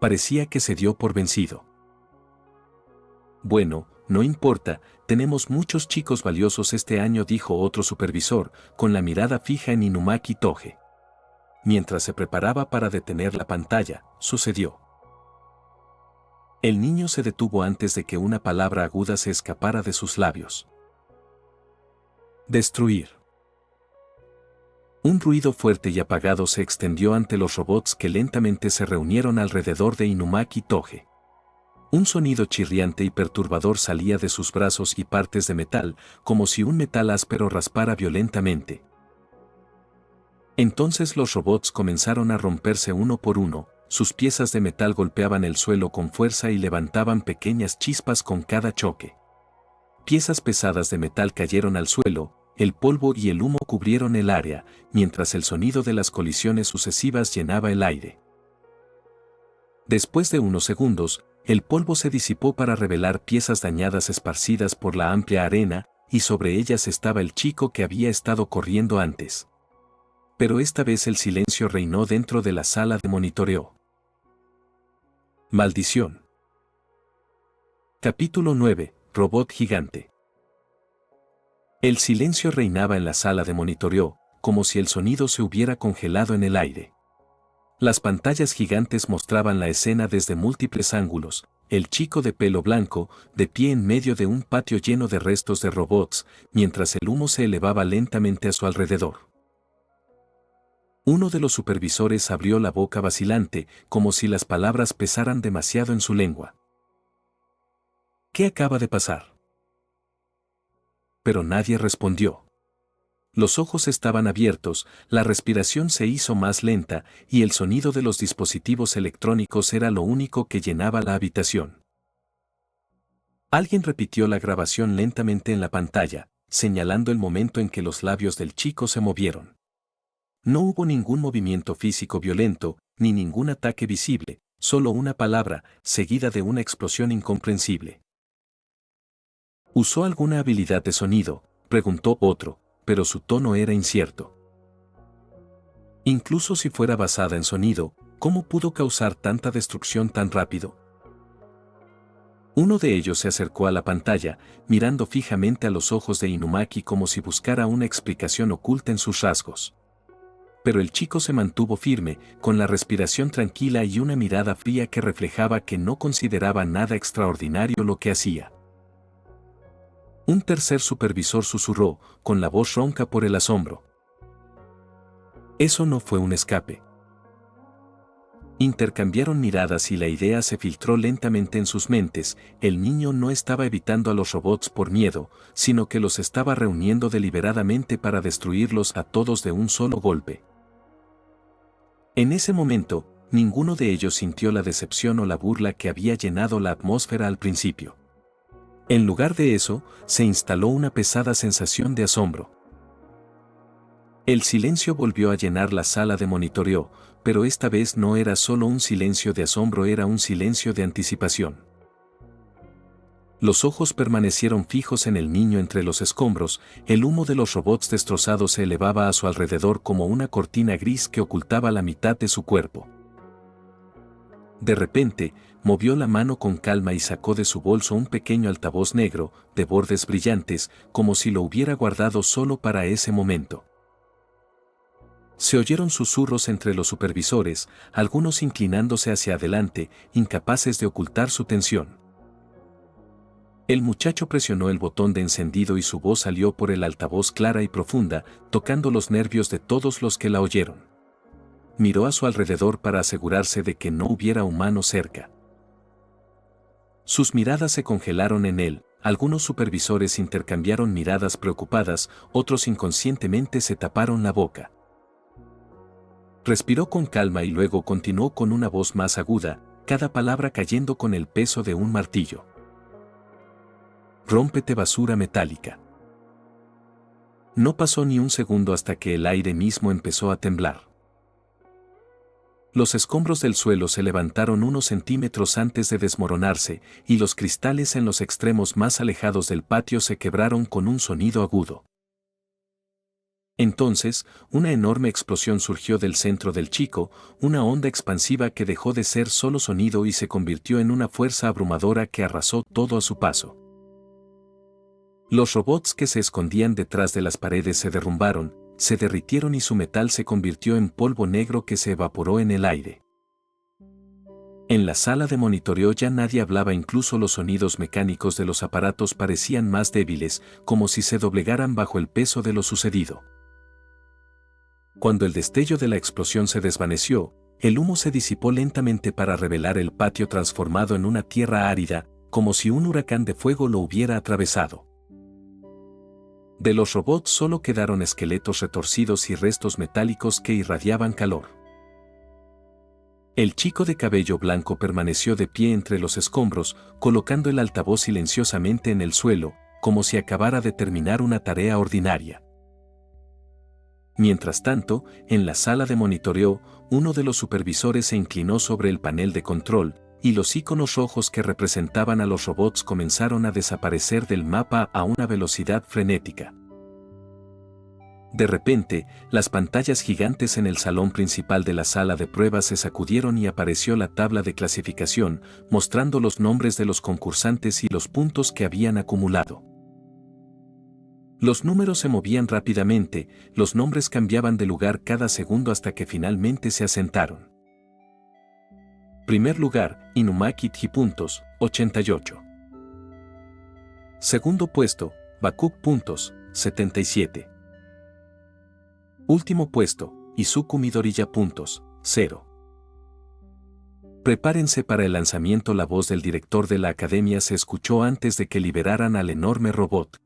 Parecía que se dio por vencido. Bueno, no importa, tenemos muchos chicos valiosos este año, dijo otro supervisor, con la mirada fija en Inumaki Toge. Mientras se preparaba para detener la pantalla, sucedió. El niño se detuvo antes de que una palabra aguda se escapara de sus labios. Destruir. Un ruido fuerte y apagado se extendió ante los robots que lentamente se reunieron alrededor de Inumaki Toge. Un sonido chirriante y perturbador salía de sus brazos y partes de metal, como si un metal áspero raspara violentamente. Entonces los robots comenzaron a romperse uno por uno, sus piezas de metal golpeaban el suelo con fuerza y levantaban pequeñas chispas con cada choque. Piezas pesadas de metal cayeron al suelo, el polvo y el humo cubrieron el área, mientras el sonido de las colisiones sucesivas llenaba el aire. Después de unos segundos, el polvo se disipó para revelar piezas dañadas esparcidas por la amplia arena, y sobre ellas estaba el chico que había estado corriendo antes. Pero esta vez el silencio reinó dentro de la sala de monitoreo. Maldición. Capítulo 9. Robot gigante. El silencio reinaba en la sala de monitoreo, como si el sonido se hubiera congelado en el aire. Las pantallas gigantes mostraban la escena desde múltiples ángulos, el chico de pelo blanco, de pie en medio de un patio lleno de restos de robots, mientras el humo se elevaba lentamente a su alrededor. Uno de los supervisores abrió la boca vacilante, como si las palabras pesaran demasiado en su lengua. ¿Qué acaba de pasar? Pero nadie respondió. Los ojos estaban abiertos, la respiración se hizo más lenta y el sonido de los dispositivos electrónicos era lo único que llenaba la habitación. Alguien repitió la grabación lentamente en la pantalla, señalando el momento en que los labios del chico se movieron. No hubo ningún movimiento físico violento, ni ningún ataque visible, solo una palabra, seguida de una explosión incomprensible. ¿Usó alguna habilidad de sonido?, preguntó otro, pero su tono era incierto. Incluso si fuera basada en sonido, ¿cómo pudo causar tanta destrucción tan rápido? Uno de ellos se acercó a la pantalla, mirando fijamente a los ojos de Inumaki como si buscara una explicación oculta en sus rasgos. Pero el chico se mantuvo firme, con la respiración tranquila y una mirada fría que reflejaba que no consideraba nada extraordinario lo que hacía. Un tercer supervisor susurró, con la voz ronca por el asombro. Eso no fue un escape. Intercambiaron miradas y la idea se filtró lentamente en sus mentes. El niño no estaba evitando a los robots por miedo, sino que los estaba reuniendo deliberadamente para destruirlos a todos de un solo golpe. En ese momento, ninguno de ellos sintió la decepción o la burla que había llenado la atmósfera al principio. En lugar de eso, se instaló una pesada sensación de asombro. El silencio volvió a llenar la sala de monitoreo, pero esta vez no era solo un silencio de asombro, era un silencio de anticipación. Los ojos permanecieron fijos en el niño entre los escombros, el humo de los robots destrozados se elevaba a su alrededor como una cortina gris que ocultaba la mitad de su cuerpo. De repente, movió la mano con calma y sacó de su bolso un pequeño altavoz negro, de bordes brillantes, como si lo hubiera guardado solo para ese momento. Se oyeron susurros entre los supervisores, algunos inclinándose hacia adelante, incapaces de ocultar su tensión. El muchacho presionó el botón de encendido y su voz salió por el altavoz clara y profunda, tocando los nervios de todos los que la oyeron. Miró a su alrededor para asegurarse de que no hubiera humano cerca. Sus miradas se congelaron en él, algunos supervisores intercambiaron miradas preocupadas, otros inconscientemente se taparon la boca. Respiró con calma y luego continuó con una voz más aguda, cada palabra cayendo con el peso de un martillo. Rómpete, basura metálica. No pasó ni un segundo hasta que el aire mismo empezó a temblar. Los escombros del suelo se levantaron unos centímetros antes de desmoronarse, y los cristales en los extremos más alejados del patio se quebraron con un sonido agudo. Entonces, una enorme explosión surgió del centro del chico, una onda expansiva que dejó de ser solo sonido y se convirtió en una fuerza abrumadora que arrasó todo a su paso. Los robots que se escondían detrás de las paredes se derrumbaron, se derritieron y su metal se convirtió en polvo negro que se evaporó en el aire. En la sala de monitoreo ya nadie hablaba, incluso los sonidos mecánicos de los aparatos parecían más débiles, como si se doblegaran bajo el peso de lo sucedido. Cuando el destello de la explosión se desvaneció, el humo se disipó lentamente para revelar el patio transformado en una tierra árida, como si un huracán de fuego lo hubiera atravesado. De los robots solo quedaron esqueletos retorcidos y restos metálicos que irradiaban calor. El chico de cabello blanco permaneció de pie entre los escombros, colocando el altavoz silenciosamente en el suelo, como si acabara de terminar una tarea ordinaria. Mientras tanto, en la sala de monitoreo, uno de los supervisores se inclinó sobre el panel de control, y los iconos rojos que representaban a los robots comenzaron a desaparecer del mapa a una velocidad frenética. De repente, las pantallas gigantes en el salón principal de la sala de pruebas se sacudieron y apareció la tabla de clasificación, mostrando los nombres de los concursantes y los puntos que habían acumulado. Los números se movían rápidamente, los nombres cambiaban de lugar cada segundo hasta que finalmente se asentaron. Primer lugar, Inumaki T. 88. Segundo puesto, Bakuk. 77. Último puesto, Izuku Midoriya. 0. Prepárense para el lanzamiento. La voz del director de la academia se escuchó antes de que liberaran al enorme robot.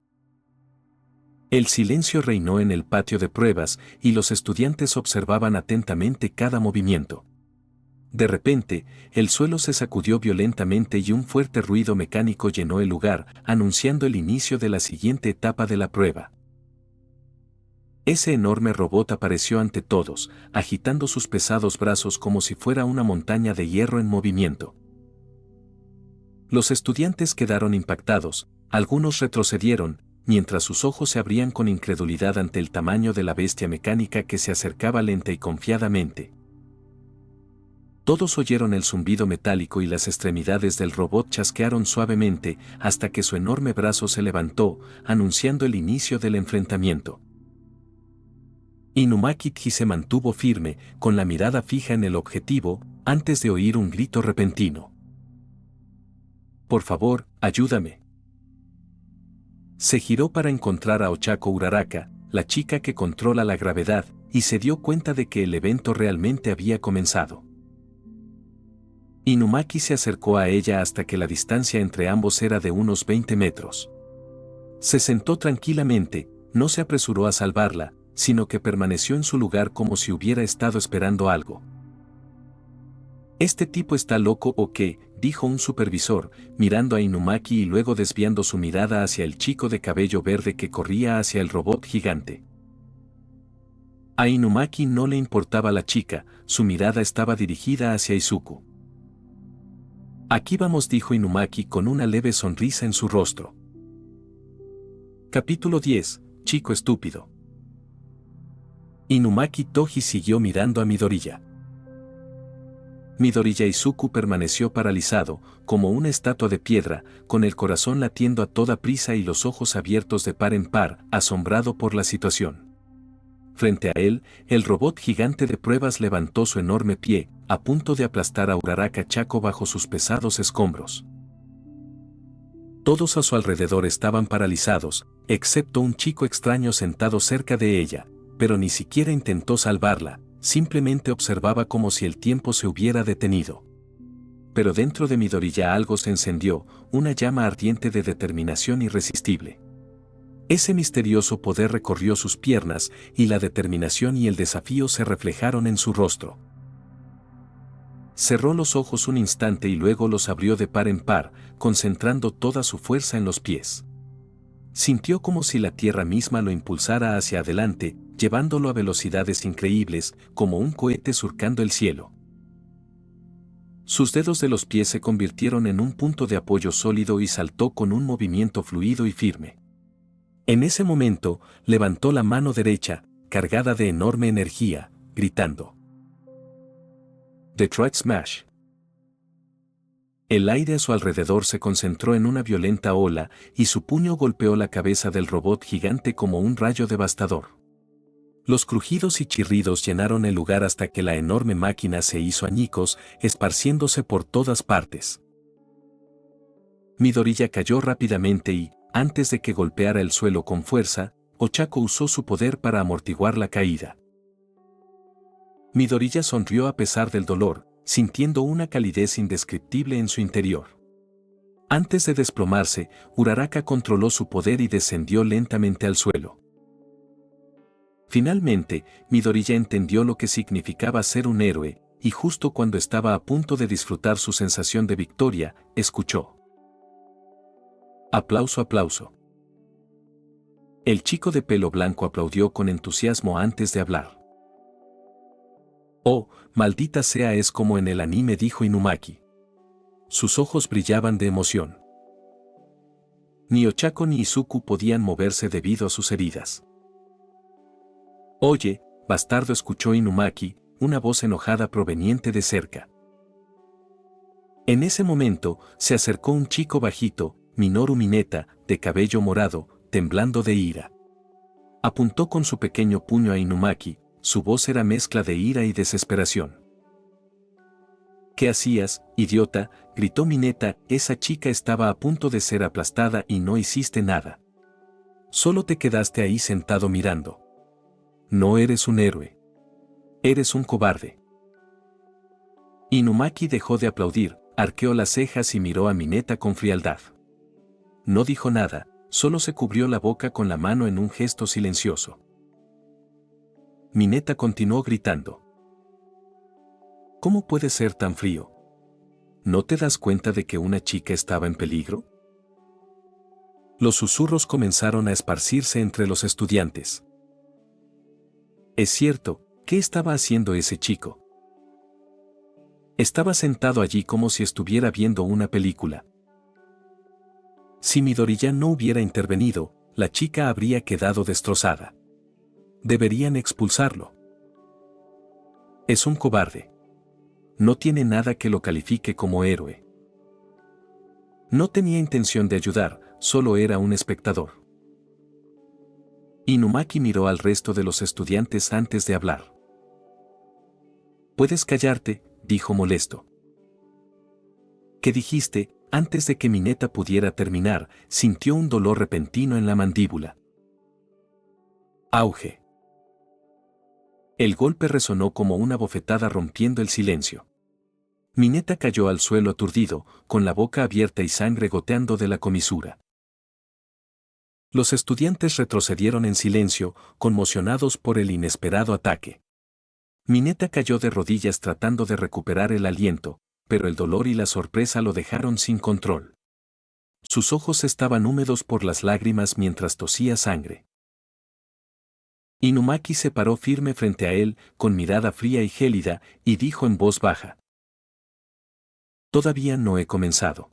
El silencio reinó en el patio de pruebas y los estudiantes observaban atentamente cada movimiento. De repente, el suelo se sacudió violentamente y un fuerte ruido mecánico llenó el lugar, anunciando el inicio de la siguiente etapa de la prueba. Ese enorme robot apareció ante todos, agitando sus pesados brazos como si fuera una montaña de hierro en movimiento. Los estudiantes quedaron impactados, algunos retrocedieron, mientras sus ojos se abrían con incredulidad ante el tamaño de la bestia mecánica que se acercaba lenta y confiadamente. Todos oyeron el zumbido metálico y las extremidades del robot chasquearon suavemente hasta que su enorme brazo se levantó, anunciando el inicio del enfrentamiento. Inumaki T se mantuvo firme, con la mirada fija en el objetivo, antes de oír un grito repentino. «Por favor, ayúdame». Se giró para encontrar a Ochako Uraraka, la chica que controla la gravedad, y se dio cuenta de que el evento realmente había comenzado. Inumaki se acercó a ella hasta que la distancia entre ambos era de unos 20 metros. Se sentó tranquilamente, no se apresuró a salvarla, sino que permaneció en su lugar como si hubiera estado esperando algo. «¿Este tipo está loco o qué?», dijo un supervisor, mirando a Inumaki y luego desviando su mirada hacia el chico de cabello verde que corría hacia el robot gigante. A Inumaki no le importaba la chica, su mirada estaba dirigida hacia Izuku. «Aquí vamos», dijo Inumaki con una leve sonrisa en su rostro. Capítulo 10. Chico estúpido. Inumaki Toji siguió mirando a Midoriya. Midoriya Izuku permaneció paralizado, como una estatua de piedra, con el corazón latiendo a toda prisa y los ojos abiertos de par en par, asombrado por la situación. Frente a él, el robot gigante de pruebas levantó su enorme pie, a punto de aplastar a Uraraka Chaco bajo sus pesados escombros. Todos a su alrededor estaban paralizados, excepto un chico extraño sentado cerca de ella, pero ni siquiera intentó salvarla, simplemente observaba como si el tiempo se hubiera detenido. Pero dentro de Midoriya algo se encendió, una llama ardiente de determinación irresistible. Ese misterioso poder recorrió sus piernas, y la determinación y el desafío se reflejaron en su rostro. Cerró los ojos un instante y luego los abrió de par en par, concentrando toda su fuerza en los pies. Sintió como si la tierra misma lo impulsara hacia adelante, llevándolo a velocidades increíbles, como un cohete surcando el cielo. Sus dedos de los pies se convirtieron en un punto de apoyo sólido y saltó con un movimiento fluido y firme. En ese momento, levantó la mano derecha, cargada de enorme energía, gritando: «Detroit Smash». El aire a su alrededor se concentró en una violenta ola, y su puño golpeó la cabeza del robot gigante como un rayo devastador. Los crujidos y chirridos llenaron el lugar hasta que la enorme máquina se hizo añicos, esparciéndose por todas partes. Midoriya cayó rápidamente y, antes de que golpeara el suelo con fuerza, Ochako usó su poder para amortiguar la caída. Midoriya sonrió a pesar del dolor, sintiendo una calidez indescriptible en su interior. Antes de desplomarse, Uraraka controló su poder y descendió lentamente al suelo. Finalmente, Midoriya entendió lo que significaba ser un héroe, y justo cuando estaba a punto de disfrutar su sensación de victoria, escuchó. Aplauso, aplauso. El chico de pelo blanco aplaudió con entusiasmo antes de hablar. Oh, maldita sea, es como en el anime, dijo Inumaki. Sus ojos brillaban de emoción. Ni Ochako ni Izuku podían moverse debido a sus heridas. Oye, bastardo, escuchó Inumaki, una voz enojada proveniente de cerca. En ese momento, se acercó un chico bajito, Minoru Mineta, de cabello morado, temblando de ira. Apuntó con su pequeño puño a Inumaki, su voz era mezcla de ira y desesperación. ¿Qué hacías, idiota?, gritó Mineta, esa chica estaba a punto de ser aplastada y no hiciste nada. Solo te quedaste ahí sentado mirando. No eres un héroe. Eres un cobarde. Inumaki dejó de aplaudir, arqueó las cejas y miró a Mineta con frialdad. No dijo nada, solo se cubrió la boca con la mano en un gesto silencioso. Mineta continuó gritando. ¿Cómo puedes ser tan frío? ¿No te das cuenta de que una chica estaba en peligro? Los susurros comenzaron a esparcirse entre los estudiantes. Es cierto, ¿qué estaba haciendo ese chico? Estaba sentado allí como si estuviera viendo una película. Si Midoriya no hubiera intervenido, la chica habría quedado destrozada. Deberían expulsarlo. Es un cobarde. No tiene nada que lo califique como héroe. No tenía intención de ayudar, solo era un espectador. Inumaki miró al resto de los estudiantes antes de hablar. Puedes callarte, dijo molesto. ¿Qué dijiste? Antes de que Mineta pudiera terminar, sintió un dolor repentino en la mandíbula. Auge. El golpe resonó como una bofetada rompiendo el silencio. Mineta cayó al suelo aturdido, con la boca abierta y sangre goteando de la comisura. Los estudiantes retrocedieron en silencio, conmocionados por el inesperado ataque. Mineta cayó de rodillas tratando de recuperar el aliento, pero el dolor y la sorpresa lo dejaron sin control. Sus ojos estaban húmedos por las lágrimas mientras tosía sangre. Inumaki se paró firme frente a él, con mirada fría y gélida, y dijo en voz baja. Todavía no he comenzado.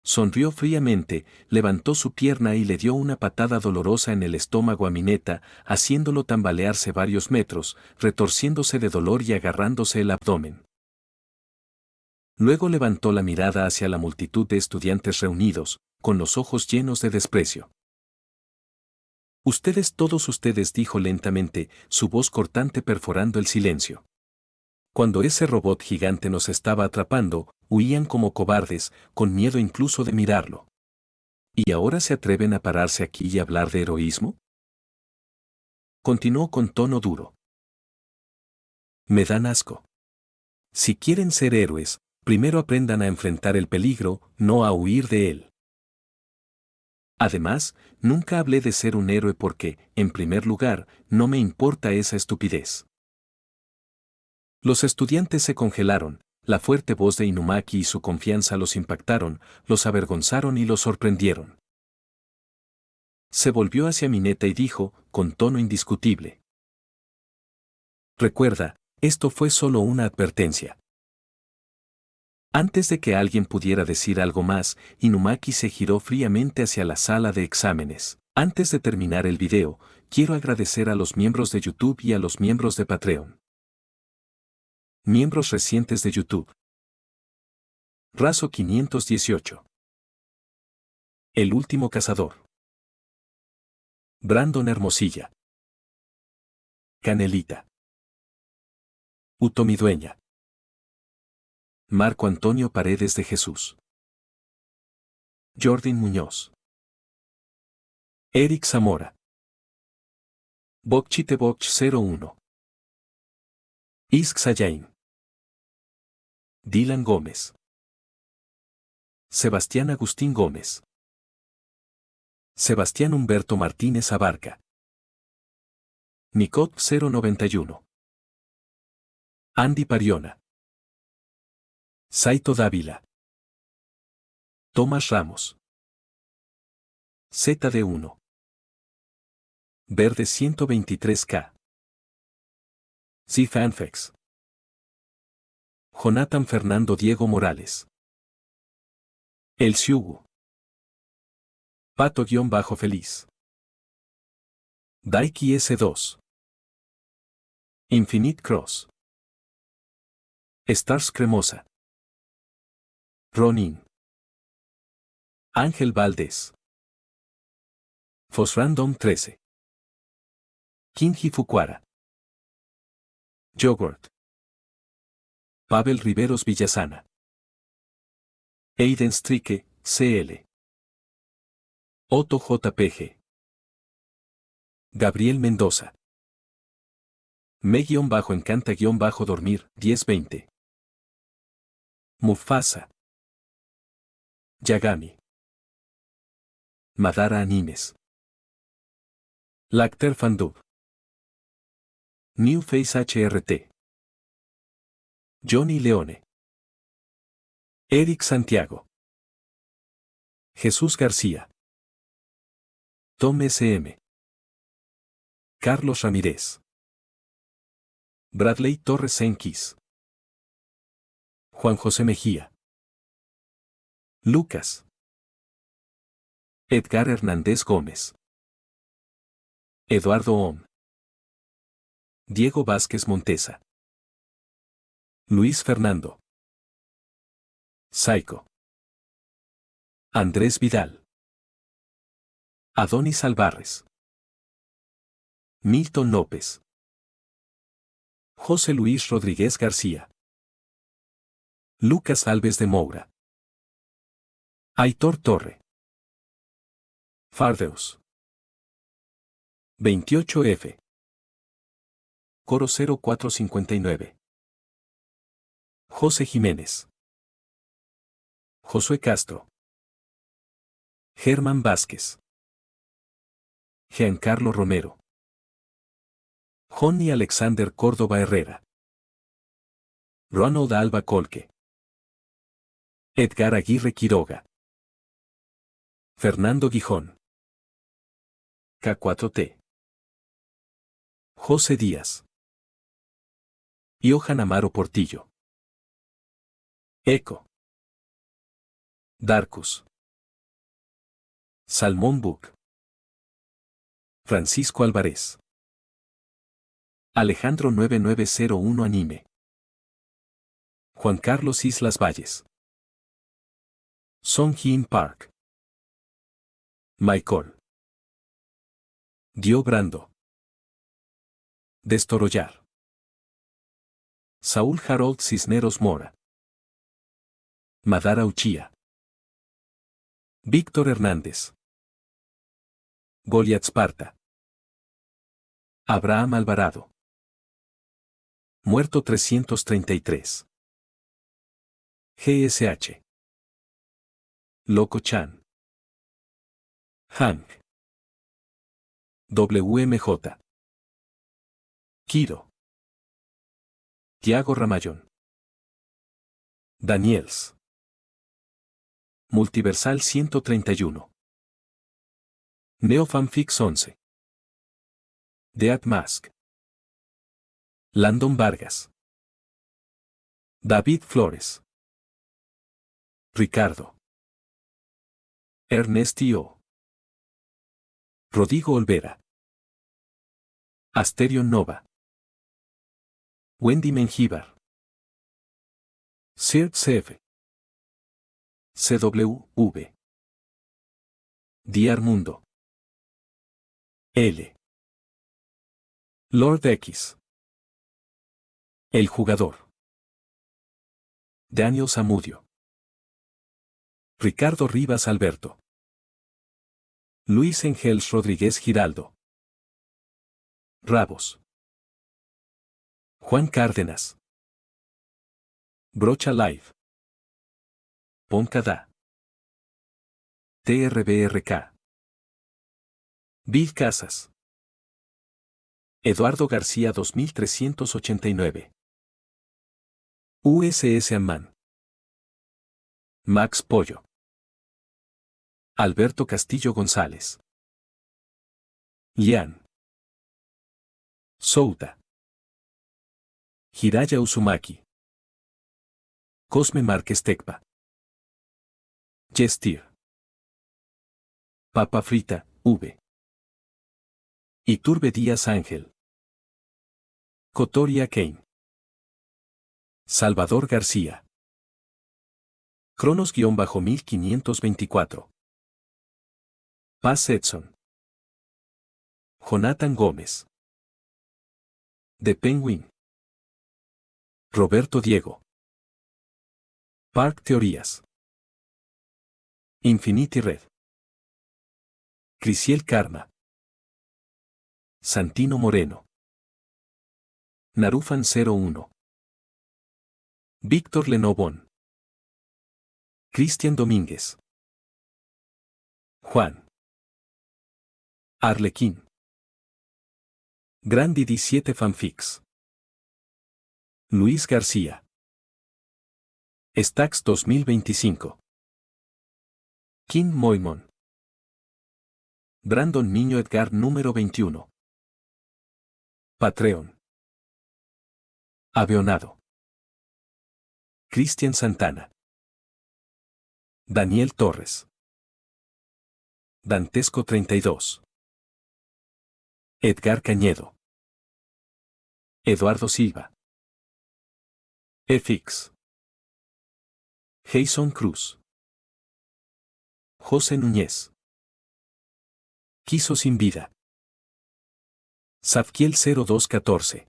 Sonrió fríamente, levantó su pierna y le dio una patada dolorosa en el estómago a Mineta, haciéndolo tambalearse varios metros, retorciéndose de dolor y agarrándose el abdomen. Luego levantó la mirada hacia la multitud de estudiantes reunidos, con los ojos llenos de desprecio. Ustedes, todos ustedes, dijo lentamente, su voz cortante perforando el silencio. Cuando ese robot gigante nos estaba atrapando, huían como cobardes, con miedo incluso de mirarlo. ¿Y ahora se atreven a pararse aquí y hablar de heroísmo? Continuó con tono duro. Me dan asco. Si quieren ser héroes, primero aprendan a enfrentar el peligro, no a huir de él. Además, nunca hablé de ser un héroe porque, en primer lugar, no me importa esa estupidez. Los estudiantes se congelaron, la fuerte voz de Inumaki y su confianza los impactaron, los avergonzaron y los sorprendieron. Se volvió hacia Mineta y dijo, con tono indiscutible. Recuerda, esto fue solo una advertencia. Antes de que alguien pudiera decir algo más, Inumaki se giró fríamente hacia la sala de exámenes. Antes de terminar el video, quiero agradecer a los miembros de YouTube y a los miembros de Patreon. Miembros recientes de YouTube. Razo 518. El último cazador. Brandon Hermosilla. Canelita. Utomi Dueña. Marco Antonio Paredes de Jesús. Jordin Muñoz. Eric Zamora. Bokchitebokch 01. Isk Sayain. Dylan Gómez. Sebastián Agustín Gómez. Sebastián Humberto Martínez Abarca. Nicot 091. Andy Pariona. Saito Dávila. Tomás Ramos. ZD1. Verde 123K. Fanfex. Jonathan Fernando Diego Morales. El Siugu. Pato-Feliz. Daiki S2. Infinite Cross. Stars Cremosa. Ronin. Ángel Valdés. Fosrandom 13. Kinji Fukuara. Yogurt. Pavel Riveros Villasana. Aiden Strike, CL. Otto JPG. Gabriel Mendoza. Me-encanta-dormir, 1020. Mufasa. Yagami. Madara Animes. Lacter Fandub. New Face HRT. Johnny Leone. Eric Santiago. Jesús García. Tom SM. Carlos Ramírez. Bradley Torres Enquis. Juan José Mejía. Lucas. Edgar Hernández Gómez. Eduardo Om. Diego Vázquez Montesa. Luis Fernando. Saico. Andrés Vidal. Adonis Alvarez. Milton López. José Luis Rodríguez García. Lucas Alves de Moura. Aitor Torre. Fardeus. 28F. Coro 0459. José Jiménez. Josué Castro. Germán Vázquez. Giancarlo Romero. Johnny Alexander Córdoba Herrera. Ronald Alba Colque. Edgar Aguirre Quiroga. Fernando Gijón. K4T. José Díaz. Johan Amaro Portillo. Eco. Darkus. Salmón Book. Francisco Álvarez. Alejandro 9901 Anime. Juan Carlos Islas Valles. Song Hyun Park. Michael. Dio Brando. Destorollar. Saúl Harold Cisneros Mora. Madara Uchía. Víctor Hernández. Goliath Sparta. Abraham Alvarado. Muerto 333. GSH. Loco Chan. Hank. WMJ. Kiro. Tiago Ramayón. Daniels. Multiversal 131. Neofanfix 11. Dead Mask. Landon Vargas. David Flores. Ricardo. Ernestio. Rodrigo Olvera. Asterion Nova. Wendy Mengíbar. Sir CF. CWV. Diar Mundo. L. Lord X. El jugador. Daniel Zamudio. Ricardo Rivas Alberto. Luis Engels Rodríguez Giraldo. Rabos. Juan Cárdenas. Brocha Live. Poncada. TRBRK. Bill Casas. Eduardo García 2389. USS Amman. Max Pollo. Alberto Castillo González. Lian. Souta. Hiraya Uzumaki. Cosme Márquez Tecpa. Jestir. Papa Frita, V. Iturbe Díaz Ángel. Cotoria Kane. Salvador García. Cronos-1524. Paz Edson. Jonathan Gómez. The Penguin. Roberto Diego. Park Teorías. Infinity Red. Crisiel Karma. Santino Moreno. Narufan 01. Víctor Lenovón. Cristian Domínguez. Juan. Arlequín. Grandi 17 Fanfics. Luis García. Stax 2025. Kim Moimon. Brandon Niño Edgar número 21. Patreon. Aveonado. Cristian Santana. Daniel Torres. Dantesco 32. Edgar Cañedo. Eduardo Silva. FX. Jason Cruz. José Núñez. Quiso sin vida. Zafkiel 0214.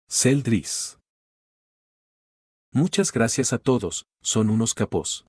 Celdris. Muchas gracias a todos, son unos capos.